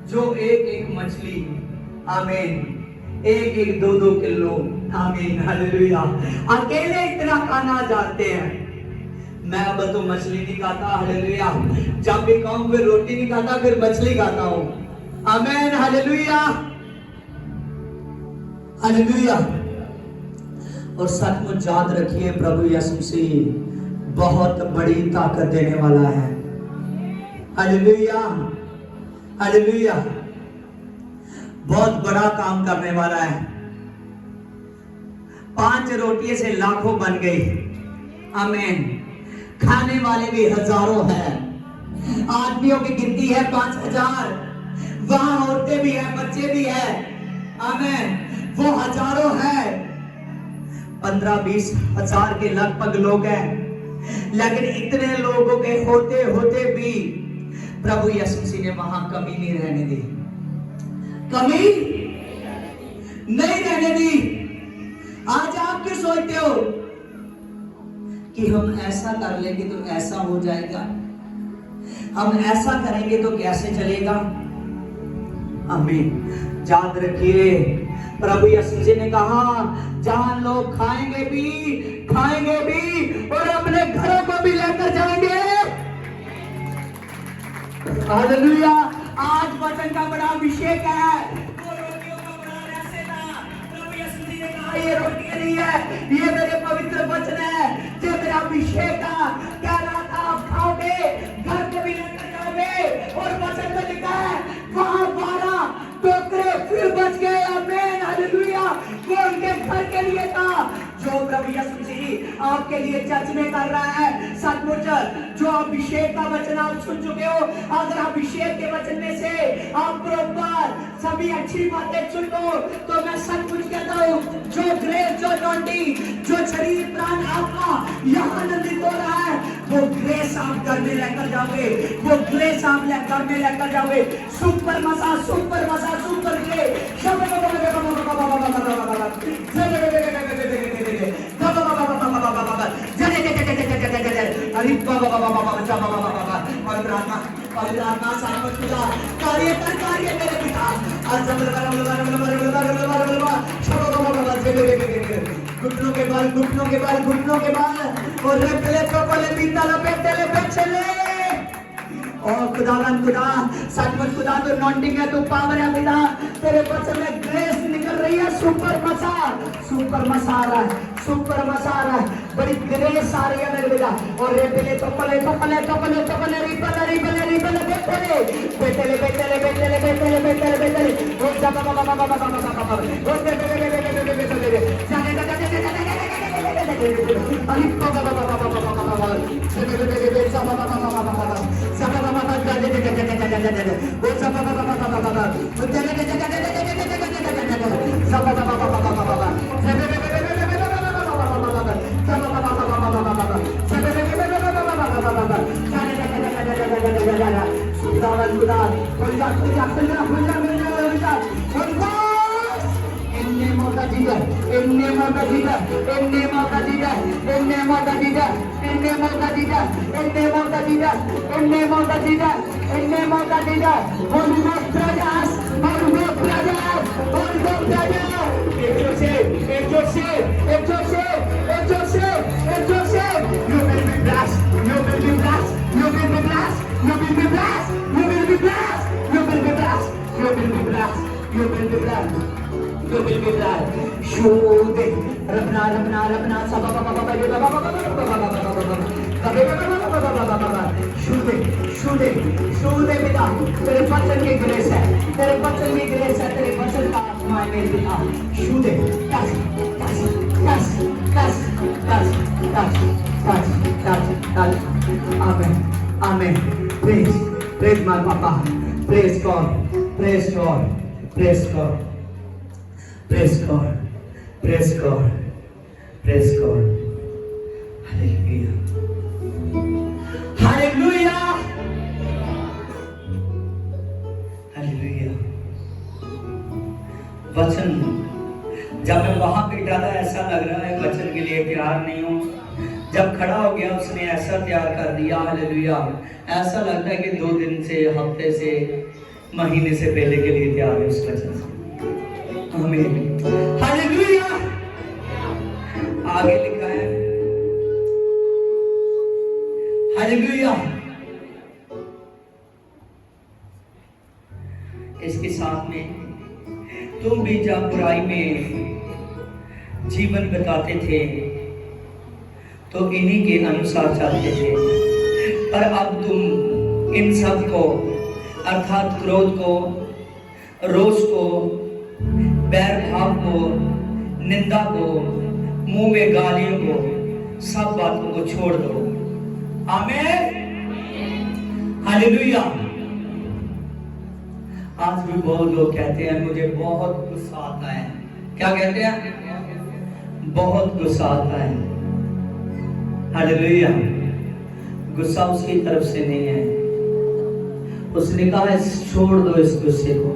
Speaker 1: जो एक मछली, आमीन, एक 2 किलो, आमीन, हालेलुया, अकेले इतना खाना जानते हैं। मैं अब तो मछली नहीं खाता, हालेलुया, जब भी कहूं फिर रोटी नहीं खाता, फिर मछली खाता हूं, आमीन, हालेलुया, हालेलुया। और सचमुच याद रखिए, प्रभु यीशु मसीह बहुत बड़ी ताकत देने वाला है, हालेलुया, हालेलुया, बहुत बड़ा काम करने वाला है। 5 रोटियों से लाखों बन गई, आमीन। खाने वाले भी हजारों हैं, आदमियों की गिनती है 5000, वहां औरतें भी हैं, बच्चे भी हैं, आमीन, वो हजारों हैं। 15-20 हजार के लगभग लोग हैं, लेकिन इतने लोगों के होते होते भी प्रभु यीशु मसीह ने वहां कमी नहीं रहने दी, कमी नहीं रहने दी। आज आप क्यों सोचते हो कि हम ऐसा कर लेंगे तो ऐसा हो जाएगा, हम ऐसा करेंगे तो कैसे चलेगा, आमीन। याद रखिए, प्रभु यीशु मसीह ने कहा जहां लोग खाएंगे भी और अपने घरों को भी लेकर जाएंगे, हालेलुया। आज वचन का बड़ा अभिषेक है, वो रोटियों का बड़ा रहस्य था। प्रभु यीशु मसीह ने कहा ये रोटियां नहीं है, ये मेरे पवित्र वचन है, ये मेरा अभिषेक था। क्या रहा था, आप खाओगे, घर को भी लेकर जाओगे, और वचन में लिखा है वहां 12 टोकरे फिर बच गए, आमीन, हालेलुया। वो उनके घर के लिए था, जो प्रभु यीशु मसीह आपके लिए चर्च में कर रहा है। सचमुच जो अभिषेक का वचन आप सुन चुके हो, अगर अभिषेक के वचन में से आप बरोबर सभी अच्छी बातें सुन लो, तो मैं सचमुच कहता हूँ जो ग्रेस, जो anointing, जो शरीर प्राण आपका यहाँ आनंदित हो रहा है, वो ग्रेस आप घर में लेकर जाओगे, वो ग्रेस आप घर में लेकर जाओगे। सुपर मसा, सुपर मसा, सुपर ग्रेस। पवित्र आत्मा सामर्थ खुदा कार्य मेरे पिता घुटनों के बल और रेपले चोपले बीतले बेटले बेचले ओ खुदावन खुदा सचमुच खुदा तो नॉन्टिंग है तो पावर है पिता तेरे बच्चे में ग्रेस निकल रही है सुपर मसारा है बड़ी ग्रेस आ रही है मेरे बेटा और रेपले चोपले रिपले बेटले ओ तेरे वचन की ग्रेस है तेरे वचन का आत्मा है मेरे पिता छू दे आमेन praise my papa praise God hallelujah वचन जब मैं वहां पे डाला ऐसा लग रहा है वचन के लिए तैयार नहीं हूं जब खड़ा हो गया उसने ऐसा तैयार कर दिया हालेलुया ऐसा लगता है कि 2 दिन से हफ्ते से महीने से पहले के लिए तैयार है उस वचन से आमीन हालेलुया आगे लिखा है हालेलुया इसके साथ में तुम भी जब बुराई में जीवन बिताते थे तो इन्हीं के अनुसार चलते थे पर अब तुम इन सब को अर्थात क्रोध को रोष को बैर भाव को निंदा को मुंह में गालियों को सब बातों को छोड़ दो आमीन हालेलुया आज भी बहुत लोग कहते हैं मुझे बहुत गुस्सा आता है क्या कहते हैं बहुत गुस्सा आता है हालेलुया गुस्सा उसकी तरफ से नहीं है उसने कहा छोड़ दो इस गुस्से को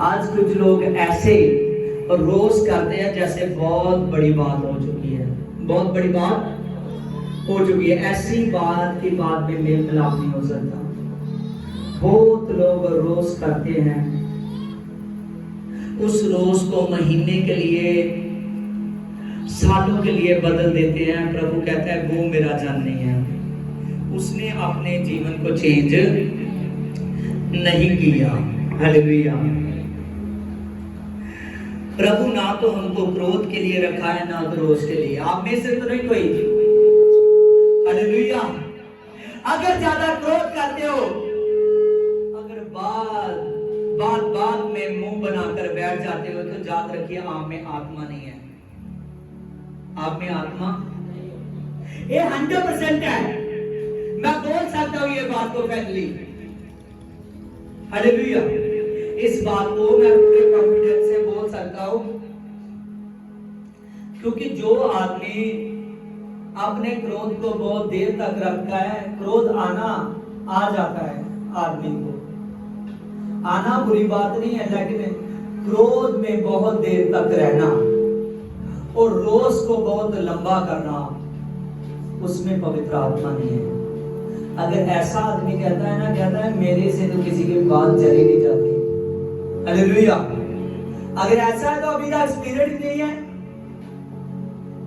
Speaker 1: आज कुछ लोग ऐसे रोज करते हैं जैसे बहुत बड़ी बात हो चुकी है बहुत बड़ी बात हो चुकी है ऐसी बात की बात में मेल मिलाप नहीं हो सकता बहुत लोग रोज करते हैं उस रोज को महीने के लिए सालों के लिए बदल देते हैं प्रभु कहता है वो मेरा जन नहीं है उसने अपने जीवन को चेंज नहीं किया हालेलुया प्रभु ना तो हमको क्रोध के लिए रखा है ना तो रोज के लिए आप में से तो नहीं कोई हालेलुया अगर ज्यादा क्रोध करते हो बात में मुंह बनाकर बैठ जाते हो तो याद रखिए आप में आत्मा नहीं है आप में आत्मा ये 100% है मैं बोल सकता हूं ये बात को फैसली हालेलुया इस बात को मैं पूरे कॉन्फिडेंस से बोल सकता हूं क्योंकि जो आदमी अपने क्रोध को बहुत देर तक रखता है क्रोध आना आ जाता है आदमी को आना बुरी बात नहीं है लेकिन क्रोध में बहुत देर तक रहना और रोज को बहुत लंबा करना उसमें पवित्र आत्मा नहीं है अगर ऐसा आदमी कहता है ना, कहता है मेरे से तो किसी की बात जली नहीं जाती। हालेलुया। अगर ऐसा है तो अभी तक स्पिरिट ही नहीं है।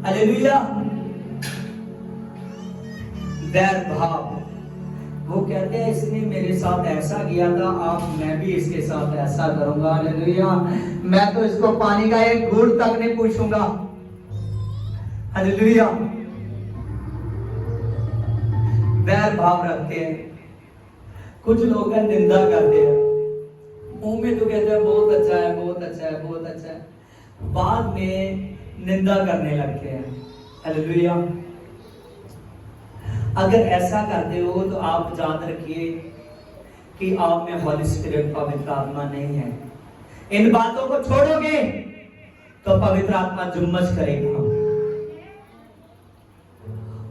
Speaker 1: हालेलुया। वैर भाव, वो कहते हैं इसने मेरे साथ ऐसा किया था, आप मैं भी इसके साथ ऐसा करूंगा। हालेलुया। मैं तो इसको पानी का एक घूंट तक नहीं पूछूंगा। हालेलुया। वैर भाव रखते हैं। कुछ लोग का निंदा करते हैं, मुंह में तो कहते हैं बहुत अच्छा है, बहुत अच्छा है, बहुत अच्छा है, बाद में निंदा करने लगते हैं। हालेलुया। अगर ऐसा करते हो तो आप याद रखिए कि आप में हॉली स्पिरिट पवित्र आत्मा नहीं है। इन बातों को छोड़ोगे तो पवित्र आत्मा जुम्मस करेगा।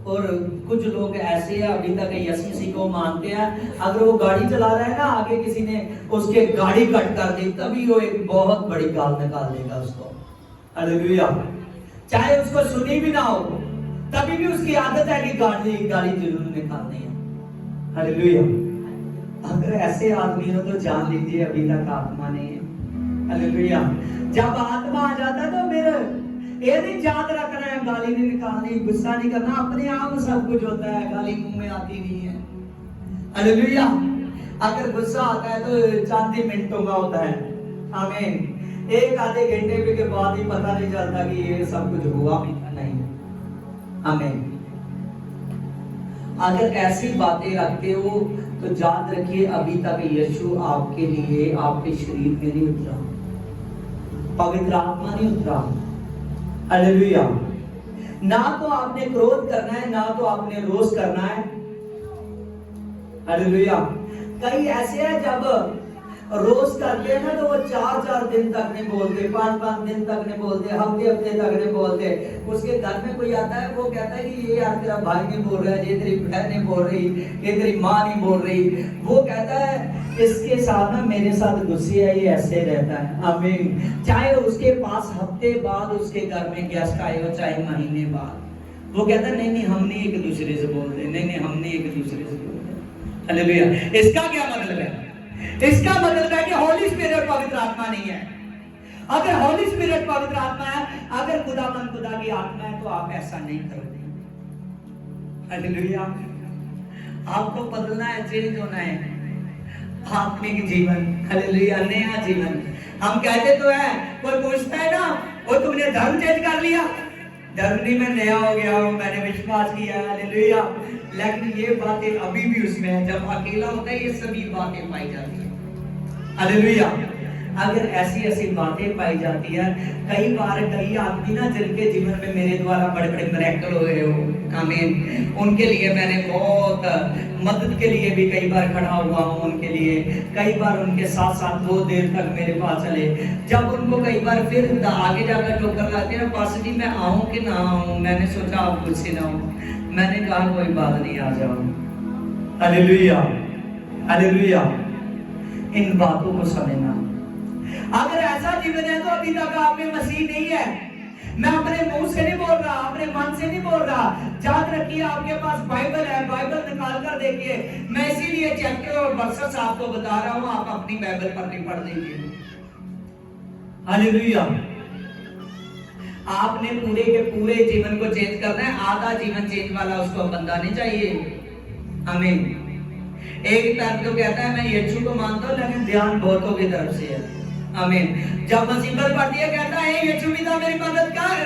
Speaker 1: और कुछ लोग ऐसे हैं अभी तक यीशु मसीह को मानते हैं, अगर वो गाड़ी चला रहा है ना, आगे किसी ने उसके गाड़ी कट कर दी, तभी वो एक बहुत बड़ी गाल निकाल देगा उसको। हालेलुया। चाहे उसको सुनी भी ना हो, तभी भी उसकी आदत है कि गाली जरूर निकालनी है। हालेलुया। अगर ऐसे आदमी हो तो जान लीजिए अभी तक आत्मा नहीं है। हालेलुया। जब आत्मा आ जाता है तो मेरे ये नहीं याद रखना है, गाली नहीं निकालनी, गुस्सा नहीं करना, अपने आप सब कुछ होता है, गाली मुंह में आती नहीं है। हालेलुया। अगर गुस्सा आता है तो चंद ही मिनटों का होता है। आमीन। एक आधे घंटे के बाद ही पता नहीं चलता कि ये सब कुछ हुआ भी नहीं। आमीन। अगर ऐसी बातें रखते हो तो याद रखिए अभी तक यीशु आपके लिए आपके शरीर में नहीं उतरा, पवित्र आत्मा नहीं उतरा। हालेलुया। ना तो आपने क्रोध करना है, ना तो आपने रोष करना है। हालेलुया। कई ऐसे हैं जब रोज करते हैं ना तो वो 4-4 दिन तक नहीं बोलते, 5-5 दिन तक नहीं बोलते, हफ्ते तक नहीं बोलते। उसके घर में कोई आता है, वो कहता है कि ये यार तेरा भाई नहीं बोल रहा है, ये तेरी बहन नहीं बोल रही, ये तेरी माँ नहीं बोल रही। वो कहता है इसके साथ ना मेरे साथ गुस्से है, ये ऐसे रहता है। आमीन। चाहे उसके पास हफ्ते बाद उसके घर में गेस्ट आए हो, चाहे महीने बाद, वो कहता है नहीं हम नहीं एक दूसरे से बोलते, नहीं हम नहीं एक दूसरे से बोलते। हालेलुया। इसका क्या मतलब है? इसका मतलब है कि हॉली स्पिरिट पवित्र आत्मा नहीं है। अगर हॉली स्पिरिट पवित्र आत्मा है, अगर खुदा की आत्मा है, तो आप ऐसा नहीं करोगे। हालेलुया। आपको बदलना है, चेंज होना है, आत्मिक जीवन। हालेलुया। नया जीवन। हम कहते तो है, कोई पूछता है ना, वो तुमने धर्म चेंज कर लिया? धर्म नहीं, मैं नया हो गया हूं, मैंने विश्वास किया। हालेलुया। लेकिन ये बातें अभी भी उसमें है। जब अकेला होता है ये सभी बातें पाई जाती है। हालेलुया। अगर ऐसी बातें पाई जाती है, कई बार कई आदमी ना जिनके जीवन में मेरे द्वारा बड़े बड़े मिरेकल हुए हो, आमीन, उनके लिए मैंने बहुत मदद के लिए भी कई बार खड़ा हुआ हूँ। उनके लिए कई बार उनके साथ साथ बहुत देर तक मेरे पास चले। जब उनको कई बार फिर आगे जाकर जो कर लाते हैं, पास जी मैं आऊँ कि ना आऊँ, मैंने सोचा आप मुझसे ना हो, मैंने कहा कोई बात नहीं, आ जाओ। हालेलुया। हालेलुया। इन बातों को समझना। अगर ऐसा जीवन है तो अभी तक आप में मसीह नहीं है। मैं अपने मुंह से नहीं बोल रहा, अपने मन से नहीं बोल रहा। याद रखिए आपके पास बाइबल है, बाइबल निकाल कर देखिए। मैं इसीलिए चैप्टर और वर्सेस आपको बता रहा हूं, आप अपनी बाइबल पर नहीं पढ़ लीजिए। हालेलुया। आपने पूरे के पूरे जीवन को चेंज करना है, आधा जीवन चेंज वाला उसको बंदा नहीं चाहिए। आमीन। एक तरफ तो कहता है मैं यीशु को मानता हूं, लेकिन ध्यान बहुतों की तरफ से है। आमीन। जब मुसीबत पड़ती है कहता है यीशु पिता मेरी मदद कर,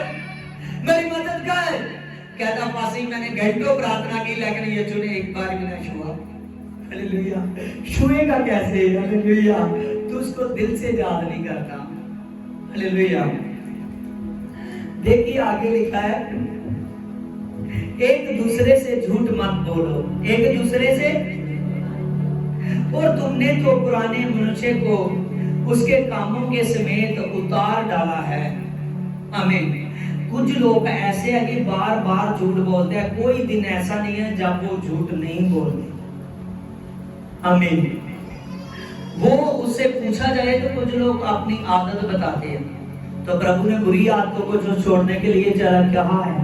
Speaker 1: मेरी मदद कर। कहता पासी मैंने घंटों प्रार्थना की, लेकिन यीशु ने एक बार भी ना छुआ। हालेलुया। छुएगा कैसे? हालेलुया। तू उसको दिल से याद नहीं करता। हालेलुया। देखिए आगे लिखा है, एक दूसरे से झूठ मत बोलो, एक दूसरे से। और तुमने तो पुराने मनुष्य को उसके कामों के समेत उतार डाला है। आमीन। कुछ लोग ऐसे हैं कि बार बार झूठ बोलते हैं, कोई दिन ऐसा नहीं है जब वो झूठ नहीं बोलते। आमीन। वो उससे पूछा जाए तो कुछ लोग अपनी आदत बताते हैं। तो प्रभु ने बुरी आदतों को जो छोड़ने के लिए कहा है,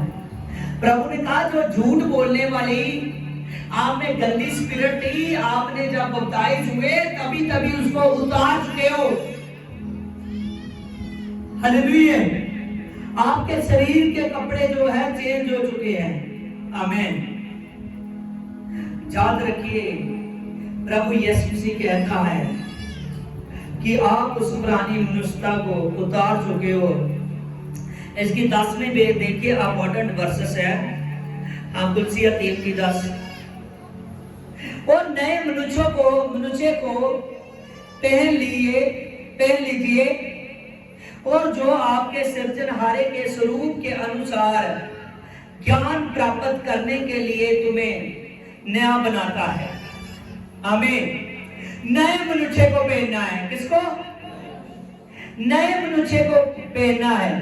Speaker 1: प्रभु ने कहा जो झूठ बोलने वाली आप में गंदी स्पिरिट थी, आपने जब बपटाइज हुए तभी तभी उसको उतार चुके हो। हालेलुया। आपके शरीर के कपड़े जो है चेंज हो चुके हैं। आमीन। याद रखिए, प्रभु यीशु मसीह कहता है कि आप उस पुरानी मनुष्यता को उतार चुके हो। इसकी 10वीं देखिए, इंपॉर्टेंट वर्सेस है। हम कुलसिया 3:10। और नए मनुष्य को पहन लीजिए, और जो आपके सृजनहारे के स्वरूप के अनुसार ज्ञान प्राप्त करने के लिए तुम्हें नया बनाता है। आमीन। नए मनुष्य को पहनना है। किसको? नए मनुष्य को पहनना है।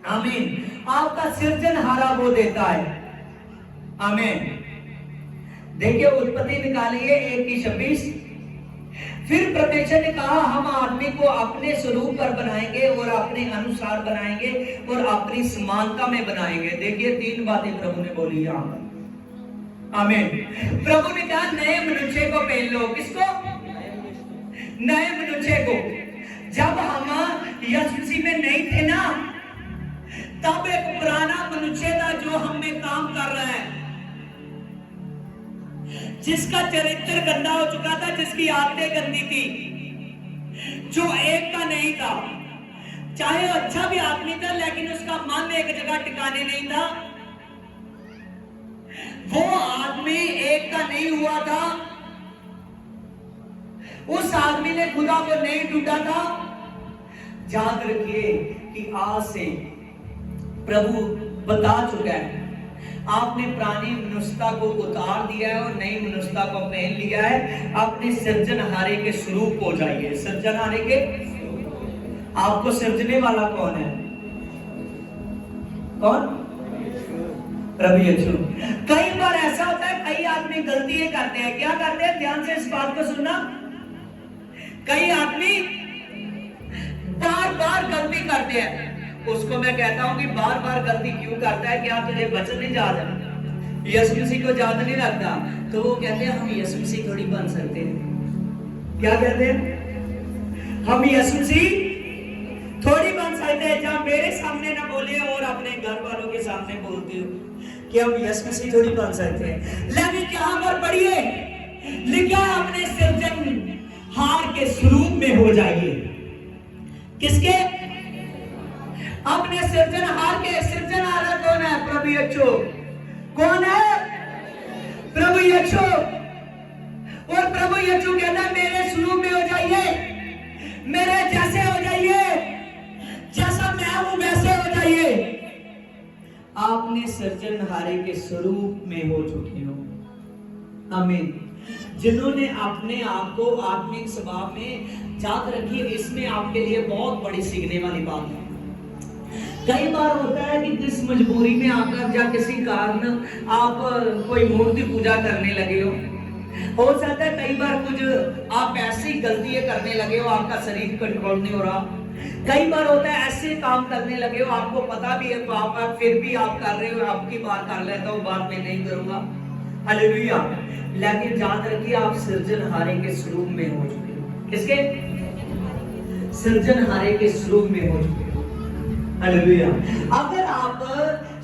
Speaker 1: आमीन। आपका सृजनहारा वो देता है। आमीन। देखिए, उत्पत्ति निकालिए 1:26। फिर परमेश्वर ने कहा, हम आदमी को अपने स्वरूप पर बनाएंगे और अपने अनुसार बनाएंगे और अपनी समानता में बनाएंगे। देखिए, 3 बातें प्रभु ने बोली यहां पर। आमीन। प्रभु ने कहा नए मनुष्य को पहन लो। किसको? नए मनुष्य को। जब हम यीशु मसीह में नहीं थे ना, तब एक पुराना मनुष्य था जो हम में काम कर रहा है, जिसका चरित्र गंदा हो चुका था, जिसकी आदतें गंदी थी, जो एक का नहीं था। चाहे अच्छा भी आदमी था, लेकिन उसका मन एक जगह टिकाने नहीं था। वो आदमी एक का नहीं हुआ था। उस आदमी ने खुदा को नहीं ढूंढा था। याद रखिए कि आज से प्रभु बता चुका है, आपने पुरानी मनुष्यता को उतार दिया है और नई मनुष्यता को पहन लिया है। अपने सृजनहारे के स्वरूप हो जाइए। सृजनहारे के, आपको सृजने वाला कौन है? कौन? प्रभु यीशु। कई बार ऐसा होता है, कई आदमी गलतियां करते हैं। क्या करते हैं? ध्यान से इस बात को सुनना। कई आदमी बार बार गलती करते हैं। उसको मैं कहता हूं कि बार बार गलती क्यों करता है? क्या तुझे वचन नहीं याद है? यीशु मसीह को याद नहीं रखता? तो वो कहते हैं हम यीशु मसीह थोड़ी बन सकते हैं। क्या कहते हैं? हम यीशु मसीह थोड़ी बन सकते हैं। जब मेरे सामने ना बोले और अपने घर वालों के सामने बोलते हो कि हम यीशु मसीह थोड़ी बन सकते हैं। लेकिन यहाँ पर पढ़िए, लिखा अपने सृजनहार के स्वरूप में हो जाइए। किसके? अपने सृजनहार के। सृजनहार कौन है? प्रभु यीशु। कौन है? प्रभु यीशु। और प्रभु यीशु कहता है मेरे स्वरूप में हो जाइए, मेरे जैसे हो जाइए, जैसा मैं हूं वैसे हो जाइए। आपने सृजनहारे के स्वरूप में हो चुके हो। आमीन। जिन्होंने अपने आप को आत्मिक स्वभाव में, याद रखिए इसमें आपके लिए बहुत बड़ी सीखने वाली बात है। कई बार होता है कि किस मजबूरी में आकर या किसी कारण आप कोई मूर्ति पूजा करने लगे हो सकता है कई बार कुछ आप ऐसी गलतियां करने लगे हो, आपका शरीर कंट्रोल नहीं हो रहा। कई बार होता है ऐसे काम करने लगे हो, आपको पता भी है पाप है, फिर भी आप कर रहे हो। आपकी बात कर लेता हूँ, बाद में नहीं करूंगा। हालेलुया। लेकिन याद रखिए आप सृजनहारे के स्वरूप में हो चुके हो। किसके? सृजनहारे के स्वरूप में हो चुके हो। हालेलुया। अगर आप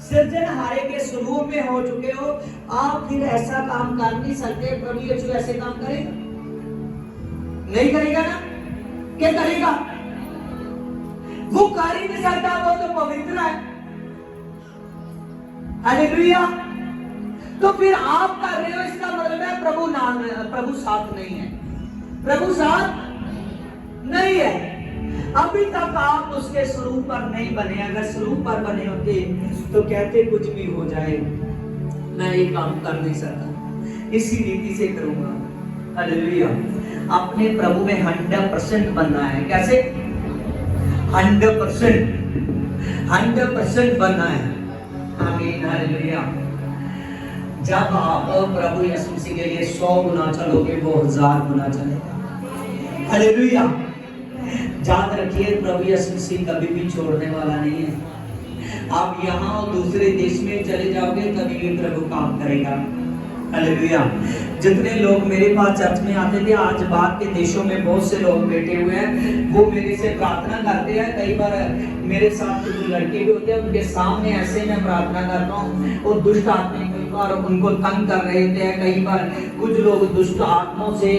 Speaker 1: सृजनहारे के स्वरूप में हो चुके हो, आप फिर ऐसा काम कर नहीं सकते। प्रभु यीशु ऐसे काम करेगा? नहीं करेगा ना? क्या करेगा? वो कर ही नहीं सकता, वो तो पवित्र है। हालेलुया। तो फिर आप कर रहे हो, इसका मतलब है प्रभु साथ नहीं है। प्रभु साथ नहीं है। अभी तक आप उसके स्वरूप पर नहीं बने। अगर स्वरूप पर बने होते तो कहते कुछ भी हो जाए, मैं ये काम कर नहीं सकता, इसी रीति से करूंगा। हालेलुया। अपने प्रभु में 100% बनना है। कैसे? 100% बनना है। आमीन। हालेलुया। जब आप प्रभु यीशु मसीह के लिए 100 गुना चलोगे, वो 1000 गुना चलेगा। हालेलुया। याद रखिए प्रभु यीशु मसीह कभी भी छोड़ने वाला नहीं है। आप यहाँ और दूसरे देश में चले जाओगे तभी भी प्रभु काम करेगा। हालेलुया। जितने लोग मेरे पास चर्च में आते थे, आज बाहर के देशों में बहुत से लोग बैठे हुए हैं, वो मेरे से प्रार्थना करते हैं। कई बार मेरे साथ कुछ लड़के भी होते हैं, उनके सामने ऐसे मैं प्रार्थना करता हूँ, और दुष्ट आत्मा कई बार उनको तंग कर रहे होते हैं। कई बार कुछ लोग दुष्ट आत्माओं से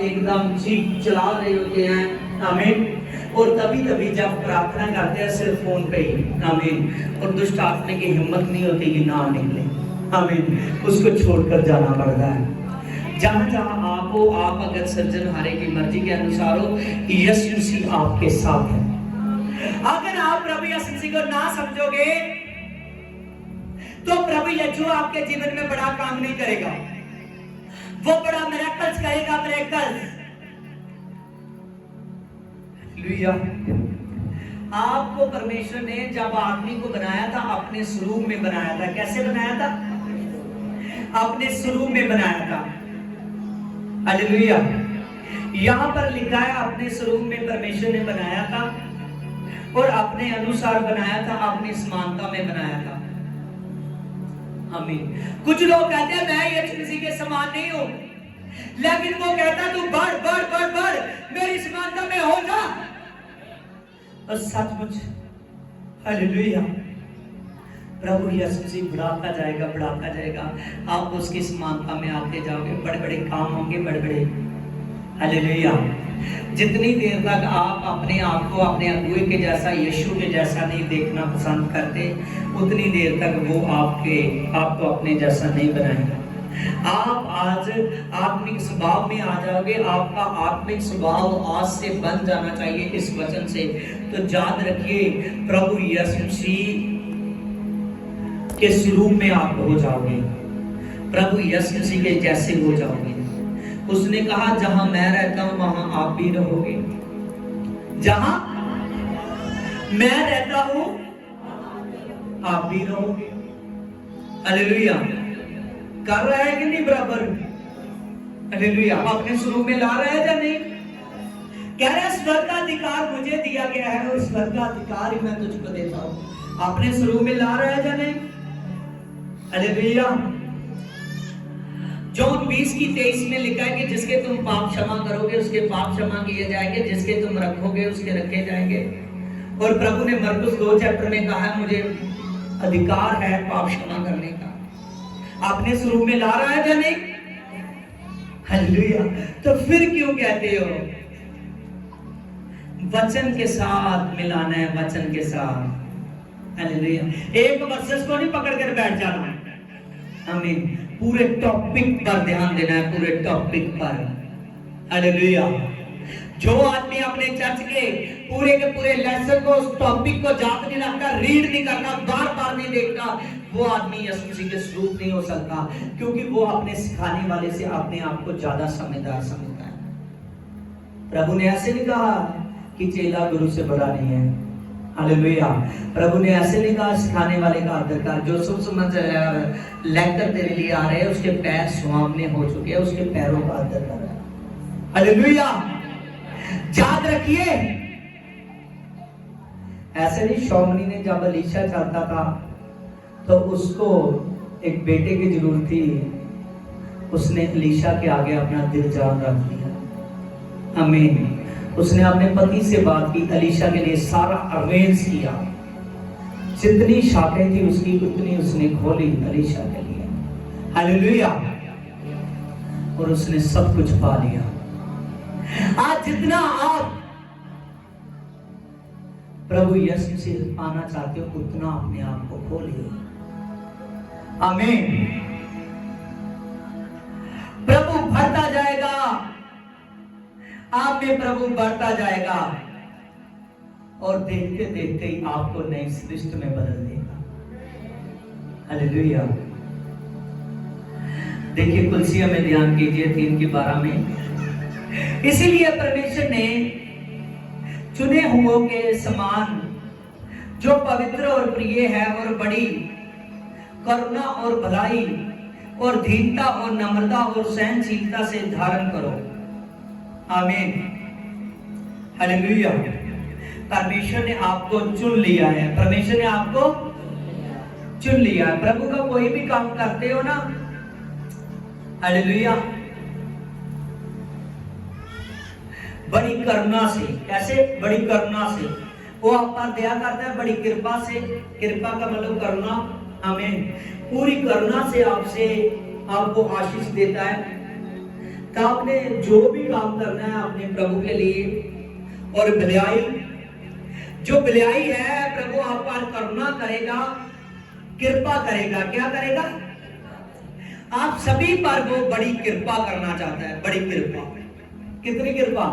Speaker 1: एकदम चीख चला रहे होते हैं। आमीन। और तभी जब प्रार्थना करते हैं सिर्फ फोन पे ही, आमीन, और दुष्ट आत्मा की हिम्मत नहीं होती कि ना निकले, आमीन, उसको छोड़कर जाना पड़ता है। जहां जहां आप हो, आप अगर सृजनहारे की मर्जी के अनुसार हो, यीशु मसीह आपके साथ है। अगर आप प्रभु यीशु मसीह को ना समझोगे तो प्रभु यीशु आपके जीवन में बड़ा काम नहीं करेगा, वो बड़ा मिरेकल्स करेगा, मिरेकल्स। आपको परमेश्वर ने जब आदमी को बनाया था, अपने स्वरूप में बनाया था। कैसे बनाया था? अपने स्वरूप में बनाया था। हालेलुया। यहां पर लिखा है अपने स्वरूप में परमेश्वर ने बनाया था, और अपने अनुसार बनाया था, अपनी समानता में बनाया था। आमीन। कुछ लोग कहते हैं मैं यीशु मसीह के समान नहीं हूं, लेकिन वो कहता तू बढ़ बढ़ बढ़ बढ़, मेरी समानता में हो जा। और सचमुच हालेलुया, प्रभु यीशु मसीह बढ़ाता जाएगा, बढ़ाता जाएगा। आप उसकी समानता में आते जाओगे, बड़े बड़े काम होंगे, बड़े बड़े। हालेलुया। जितनी देर तक आप अपने आप को अपने अगुए के जैसा, यीशु के जैसा नहीं देखना पसंद करते, उतनी देर तक वो आपको अपने जैसा नहीं बनाएगा। आप आज आत्मिक स्वभाव में आ जाओगे, आपका आत्मिक स्वभाव आज से बन जाना चाहिए इस वचन से। तो याद रखिए, प्रभु यीशु मसीह के स्वरूप में आप हो जाओगे, प्रभु यीशु मसीह के जैसे हो जाओगे। उसने कहा जहां मैं रहता हूं वहां आप भी रहोगे, जहां मैं रहता हूं आप भी रहोगे। हालेलुया। कर रहा है कि नहीं बराबर? हालेलुया। अपने स्वरूप में ला रहा है या नहीं? कह रहा है स्वर्ग का अधिकार मुझे दिया गया है, और स्वर्ग का अधिकार ही मैं तुझको देता हूं। अपने स्वरूप में ला रहा है या नहीं? हालेलुया। जॉन 20:23 में लिखा है कि जिसके तुम पाप क्षमा करोगे उसके पाप क्षमा किए जाएंगे, जिसके तुम रखोगे उसके रखे जाएंगे। और प्रभु ने मरकुस 2 चैप्टर में कहा है मुझे अधिकार है पाप क्षमा करने का। आपने स्वरूप में ला रहा है या नहीं? हालेलुया। तो फिर क्यों कहते हो वचन के साथ मिलाना है, वचन के साथ। हालेलुया। एक वर्सेस को नहीं पकड़ कर बैठ जाना, हमें पूरे टॉपिक पर ध्यान देना है, पूरे टॉपिक पर। हालेलुया। जो आदमी अपने चर्च के पूरे लेसन को, उस टॉपिक को याद नहीं रखता, रीड नहीं करता, बार बार नहीं देखता, वो आदमी यीशु मसीह के स्वरूप नहीं हो सकता, क्योंकि वो अपने सिखाने वाले से अपने आप को ज्यादा समझदार समझता है। प्रभु ने ऐसे नहीं कहा कि चेला गुरु से बड़ा नहीं है। हालेलुया। प्रभु ने ऐसे नहीं कहा सिखाने वाले का आदर कर, जो समझ लेकर तेरे लिए आ रहे हैं उसके पैर सुहावने हो चुके हैं, उसके पैरों का आदर कर रहा है। हालेलुया। याद रखिए, ऐसे नहीं शौमनी ने जब अलीशा चाहता था तो उसको एक बेटे की जरूरत थी, उसने अलीशा के आगे अपना दिल जान रख दिया। आमीन। उसने अपने पति से बात की, अलीशा के लिए सारा अरेंज किया, जितनी शाखें थी उसकी उतनी उसने खोली अलीशा के लिए। हालेलुया। और उसने सब कुछ पा लिया। आज जितना आप प्रभु यीशु से पाना चाहते हो उतना अपने आप को खोलिए। आमीन। प्रभु भरता जाएगा, आप में प्रभु बढ़ता जाएगा, और देखते देखते ही आपको नई सृष्टि में बदल देगा। हालेलुया। देखिए कुलसिया में ध्यान कीजिए 3:12 में, इसीलिए परमेश्वर ने चुने हुओं के समान जो पवित्र और प्रिय है और बड़ी करुणा और भलाई और दीनता और नम्रता और सहनशीलता से धारण करो। आमीन। हालेलुया। परमेश्वर ने आपको चुन लिया है, परमेश्वर ने आपको चुन लिया है। प्रभु का कोई भी काम करते हो ना, हालेलुया। बड़ी करुणा से, कैसे? बड़ी करुणा से वो आप पर दया करता है, बड़ी कृपा से। कृपा का मतलब करुणा। आमीन। पूरी करुणा से आपसे आपको आशीष देता है। तो आपने जो भी काम करना है अपने प्रभु के लिए, और भलाई, जो भलाई है प्रभु आप पर करुणा करेगा, कृपा करेगा। क्या करेगा? आप सभी पर वो बड़ी कृपा करना चाहता है। बड़ी कृपा। कितनी कृपा?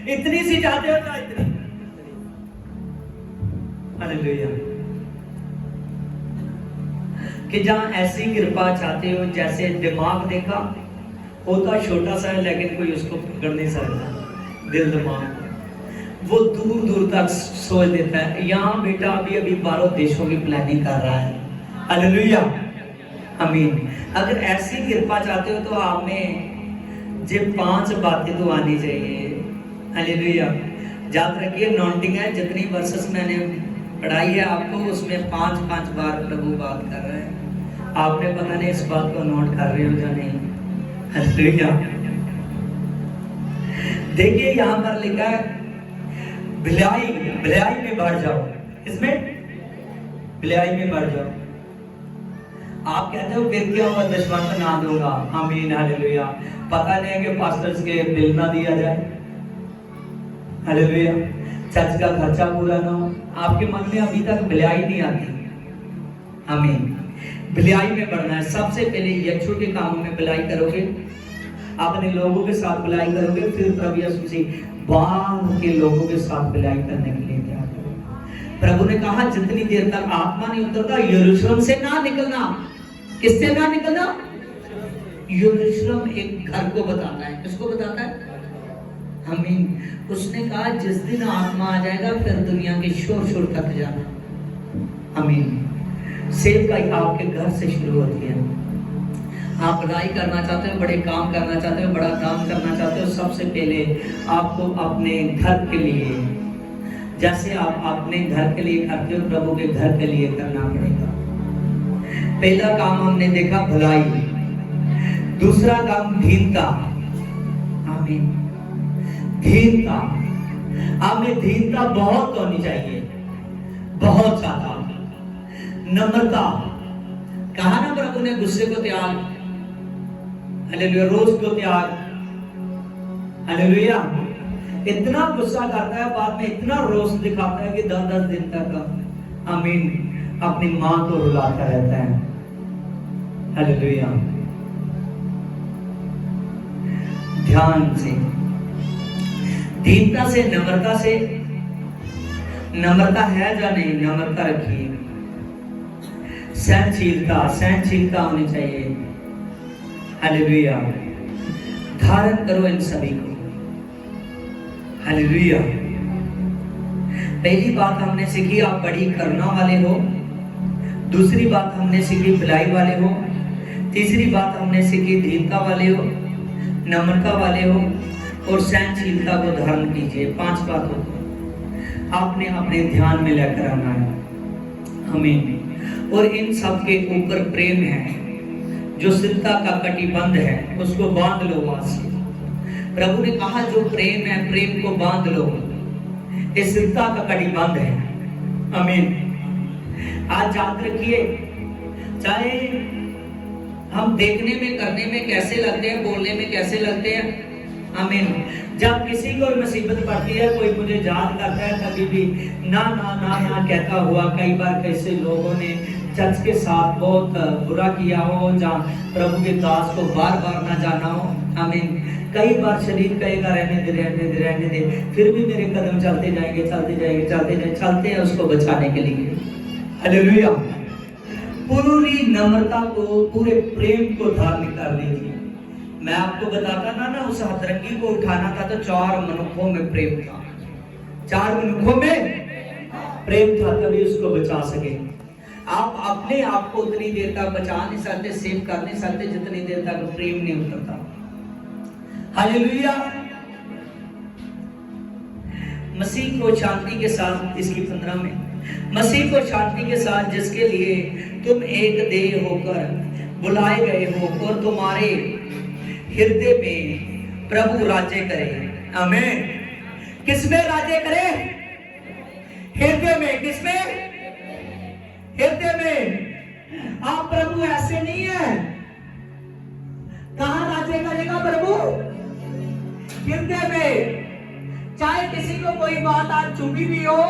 Speaker 1: इतनी सी चाहते हो ना? इतनी। हालेलुया। कि जहां ऐसी कृपा चाहते हो, जैसे दिमाग देखा होता छोटा सा है लेकिन कोई उसको पकड़ नहीं सकता, दिल दिमाग वो दूर दूर तक सोच देता है। यहाँ बेटा अभी अभी 12 देशों की प्लानिंग कर रहा है। हालेलुया। आमीन। अगर ऐसी कृपा चाहते हो तो आप में ये 5 बातें तो आनी चाहिए। हालेलुया। याद रखिए, नोटिंग है, जितनी वर्सेस मैंने पढ़ाई है आपको, उसमें 5-5 बार प्रभु बात कर रहे हैं। आपने पता नहीं इस बात को नोट कर रहे हो या नहीं। हालेलुया। देखिए यहाँ पर लिखा है भलाई, भलाई में बढ़ जाओ। इसमें भलाई में बढ़ जाओ। आप कहते हो फिर क्या हुआ, दशमांश ना दूंगा। आमीन। हालेलुया। पता नहीं है कि पास्टर्स के बिल ना दिया जाए। हालेलुया। चर्च का खर्चा पूरा ना हो। आपके मन में अभी तक भलाई नहीं आती। आमीन। भलाई में बढ़ना है। सबसे पहले यीशु के कामों में भलाई करोगे, अपने लोगों के साथ भलाई करोगे, फिर प्रभु यीशु मसीह बाहर के लोगों के साथ भलाई करने के लिए तैयार करोगे। प्रभु ने कहा जितनी देर तक आत्मा नहीं उतरता यरूशलेम से ना निकलना। किससे ना निकलना? यरूशलेम एक घर को बताता है। किसको बताता है? आमीन। उसने कहा जिस दिन आत्मा आ जाएगा फिर दुनिया के शोर शोर तक जाना। आमीन। सेवकाई आपके घर से शुरू होती है। आप भलाई करना चाहते हो, बड़े काम करना चाहते हो, बड़ा काम करना चाहते हो, सबसे पहले आपको अपने घर के लिए, जैसे आप अपने घर के लिए करते हो, प्रभु के घर के लिए करना पड़ेगा। पहला काम हमने देखा भलाई, दूसरा काम दीनता। आमीन। दीनता। आप में दीनता बहुत होनी चाहिए, बहुत ज्यादा। नम्रता। कहा ना प्रभु ने गुस्से को त्याग, हालेलुया, रोज को त्याग। हालेलुया। इतना गुस्सा करता है, बाद में इतना रोष दिखाता है कि 10-10 दिन तक आमीन अपनी मां को रुलाता रहता है। हालेलुया। ध्यान से, दीनता से, नम्रता से। नम्रता है या नहीं? नम्रता रखिए। सहनशीलता, सहनशीलता होनी चाहिए। हालेलुया। धारण करो इन सभी को। हालेलुया। पहली बात हमने सीखी आप बड़ी करुणा वाले हो। दूसरी बात हमने सीखी भलाई वाले हो। तीसरी बात हमने सीखी दीनता वाले हो, नम्रता वाले हो, और सहनशीलता को धारण कीजिए। 5 बातों को आपने अपने ध्यान में लेकर आना है। आमीन। और इन सब के ऊपर प्रेम है, जो सिद्धता का कटिबंध है, उसको बांध लो वहां से। प्रभु ने कहा जो प्रेम है, प्रेम को बांध लो। इस सिद्धता का कटिबंध है। आमीन। आज याद रखिए, चाहे हम देखने में, करने में कैसे लगते हैं, बोलने में कैसे लगते हैं, आमीन, जब किसी को मुसीबत पड़ती है, कोई मुझे याद करता है, कभी भी ना ना ना ना कहता हुआ, कई बार कैसे लोगों ने चर्च के साथ बहुत बुरा किया हो, जहाँ प्रभु के दास को बार बार ना जाना हो, आमीन, कई बार शरीर कहेगा रहने दे, रहने दे, रहने दे, फिर भी मेरे कदम चलते जाएंगे, चलते जाएंगे, चलते जाएंगे, चलते हैं उसको बचाने के लिए। हालेलुया। पूरी नम्रता को, पूरे प्रेम को धारण कर लीजिए। मैं आपको बताता था ना, उस हथरंगी को उठाना था तो 4 मनुष्यों में प्रेम था। 4 मनुष्यों में प्रेम था, तभी उसको बचा सके। आप अपने आप को उतनी देर तक बचा नहीं सकते, सेव कर नहीं सकते, जितनी देर तक प्रेम नहीं उतरता। हालेलुया। मसीह को शांति के साथ, इसकी 15 में, मसीह को शांति के साथ, जिसके लिए तुम एक देह होकर बुलाए गए हो और तुम्हारे हृदय में प्रभु राज्य करे। आमीन। किसमें राज्य करे? हृदय में। किसमें? हृदय में। आप प्रभु ऐसे नहीं है। कहां राज्य करेगा प्रभु? हृदय में। चाहे किसी को कोई बात आज चुभी भी हो,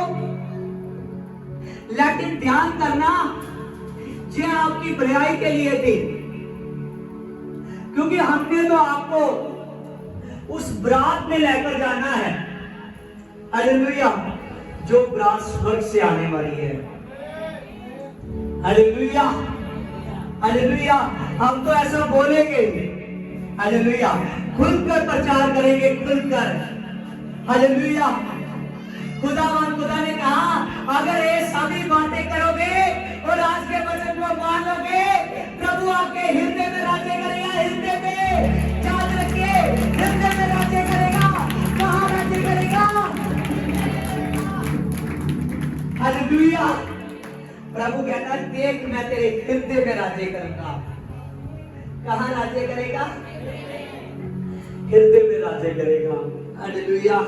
Speaker 1: लेकिन ध्यान करना ये आपकी भलाई के लिए थी, क्योंकि हमने तो आपको उस बरात में लेकर जाना है। हालेलुया। जो बरात स्वर्ग से आने वाली है। हालेलुया। हालेलुया। हम तो ऐसा बोलेंगे। हालेलुया। खुलकर प्रचार करेंगे, खुलकर। हालेलुया। खुदा ने कहा अगर ये सभी बातें करोगे और आज के वचन को मान लोगे, प्रभु आपके हृदय में राज्य करेगा। हृदय में। याद रखिए, हृदय में राज्य करेगा। कहां राज्य करेगा? हालेलुया। प्रभु कहता है देख मैं तेरे हृदय में राज्य करूंगा। कहां राज्य करेगा? हृदय में राज्य करेगा। हालेलुया।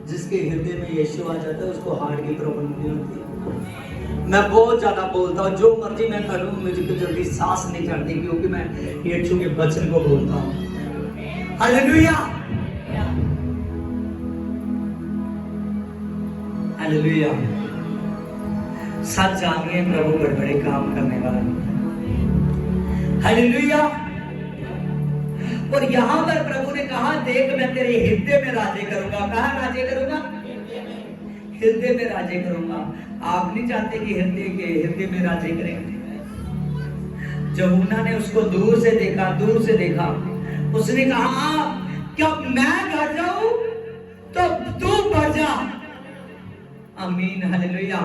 Speaker 1: जिसके हृदय में यीशु आ जाता है उसको हार्ट की प्रॉब्लम नहीं होती। मैं बहुत ज्यादा बोलता हूँ, जो मर्जी मैं करूँ मुझे तो जल्दी सांस नहीं चढ़ती, क्योंकि मैं यीशु के वचन को बोलता हूँ। हालेलुया। हालेलुया। सच जानिए प्रभु बड़े बड़े काम करने वाला। हालेलुया। और यहां पर प्रभु ने कहा देख मैं तेरे हृदय में राज्य करूंगा। कहां राज्य करूंगा? हृदय में राज्य करूंगा। आप नहीं चाहते कि हृदय में राज्य करें? यूहन्ना ने उसको दूर से देखा, दूर से देखा। उसने कहा क्या मैं घर जाऊं तो तू बढ़ जा। आमीन। हालेलुया।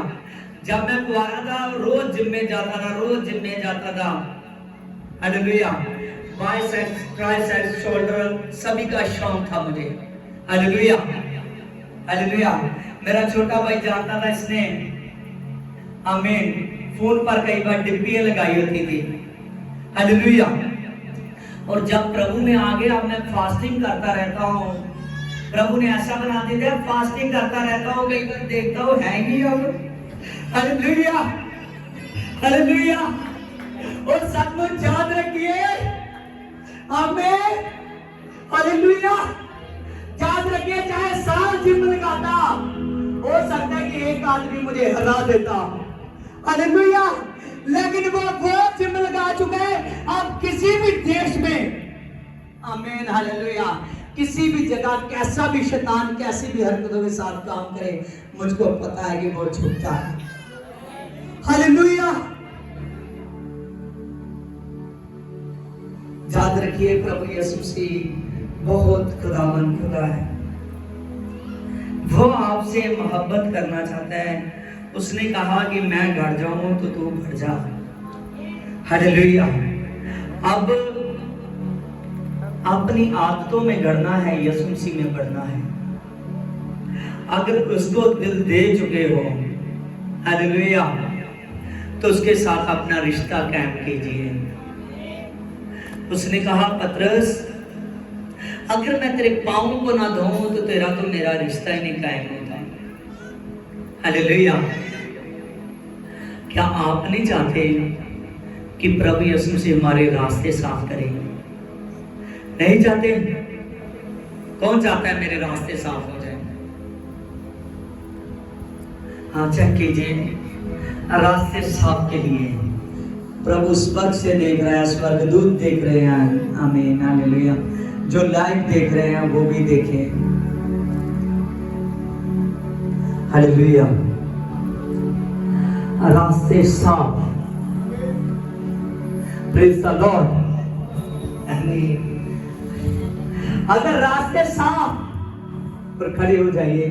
Speaker 1: जब मैं कुआरा था रोज जिम में जाता था, रोज जिम में जाता था। हालेलुया। बाइसेप्स, ट्राइसेप्स, शोल्डर सभी का शौक था मुझे। हालेलुया। हालेलुया। मेरा छोटा भाई जानता था, इसने आमीन फोन पर कई बार डिब्बियां लगाई होती थी। हालेलुया। और जब प्रभु में आ गया, मैं फास्टिंग करता रहता हूँ। प्रभु ने ऐसा बना दिया, फास्टिंग करता रहता हूँ, कई बार देखता हूँ है ही अब। हालेलुया। हालेलुया। और सचमुच याद रखिए, आमीन। हालेलुया। याद रखिए, चाहे साल जिम लगाता, हो सकता है कि एक आदमी मुझे हरा देता। हालेलुया। लेकिन वो जिम लगा चुका है। अब किसी भी देश में, आमीन, हालेलुया, किसी भी जगह कैसा भी शैतान कैसी भी हरकतों के साथ काम करे, मुझको पता है कि वो झुकता है। हालेलुया। याद रखिए, प्रभु यीशु मसीह बहुत खुदा है। वो आपसे मोहब्बत करना चाहता है। उसने कहा कि मैं घट जाऊं तो तू बढ़ जा। हालेलुया। अब अपनी आदतों में गढ़ना है, यीशु मसीह में बढ़ना है। अगर उसको दिल दे चुके हो, हालेलुया, तो उसके साथ अपना रिश्ता कायम कीजिए। उसने कहा पतरस, अगर मैं तेरे पाँव को ना धोऊं तो तेरा तो मेरा रिश्ता ही नहीं कायम होता। हालेलुया। क्या आप नहीं चाहते कि प्रभु यीशु से हमारे रास्ते साफ करें? नहीं चाहते? कौन चाहता है मेरे रास्ते साफ हो जाए? हाँ, चेक कीजिए। रास्ते साफ के लिए प्रभु स्वर्ग से देख रहा है, स्वर्गदूत देख रहे हैं। आमीन। हालेलुया। जो लाइव देख रहे हैं वो भी देखें। हालेलुया। रास्ते साफ। Praise the Lord. आमीन। अगर रास्ते साफ, पर खड़े हो जाइए,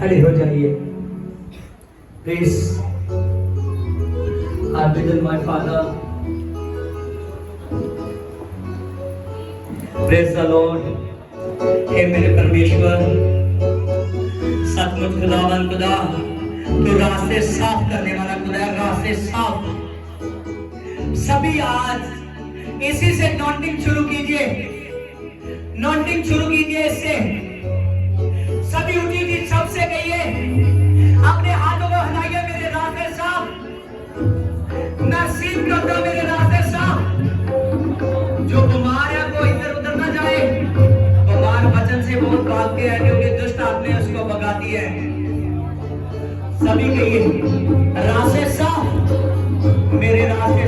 Speaker 1: खड़े हो जाइए। Please, I begin my Father. Praise the Lord. हे मेरे परमेश्वर, सचमुच खुदावन खुदा, तू रास्ते साफ करने वाला खुदा है। रास्ते साफ सभी आज इसी से नॉटिंग शुरू कीजिए, नॉटिंग शुरू कीजिए इससे। सभी उठिए, सबसे कहिए, अपने हाथों को हिलाइए, मेरे रास्ते साफ, मैं सीख करता हूं मेरे रास्ते साफ। जो बीमार है वो इधर उधर ना जाए, बीमार वचन से बहुत भागते हैं क्योंकि दुष्ट आत्मा उसको भगाती है। सभी कहिए, रास्ते साफ, मेरे रास्ते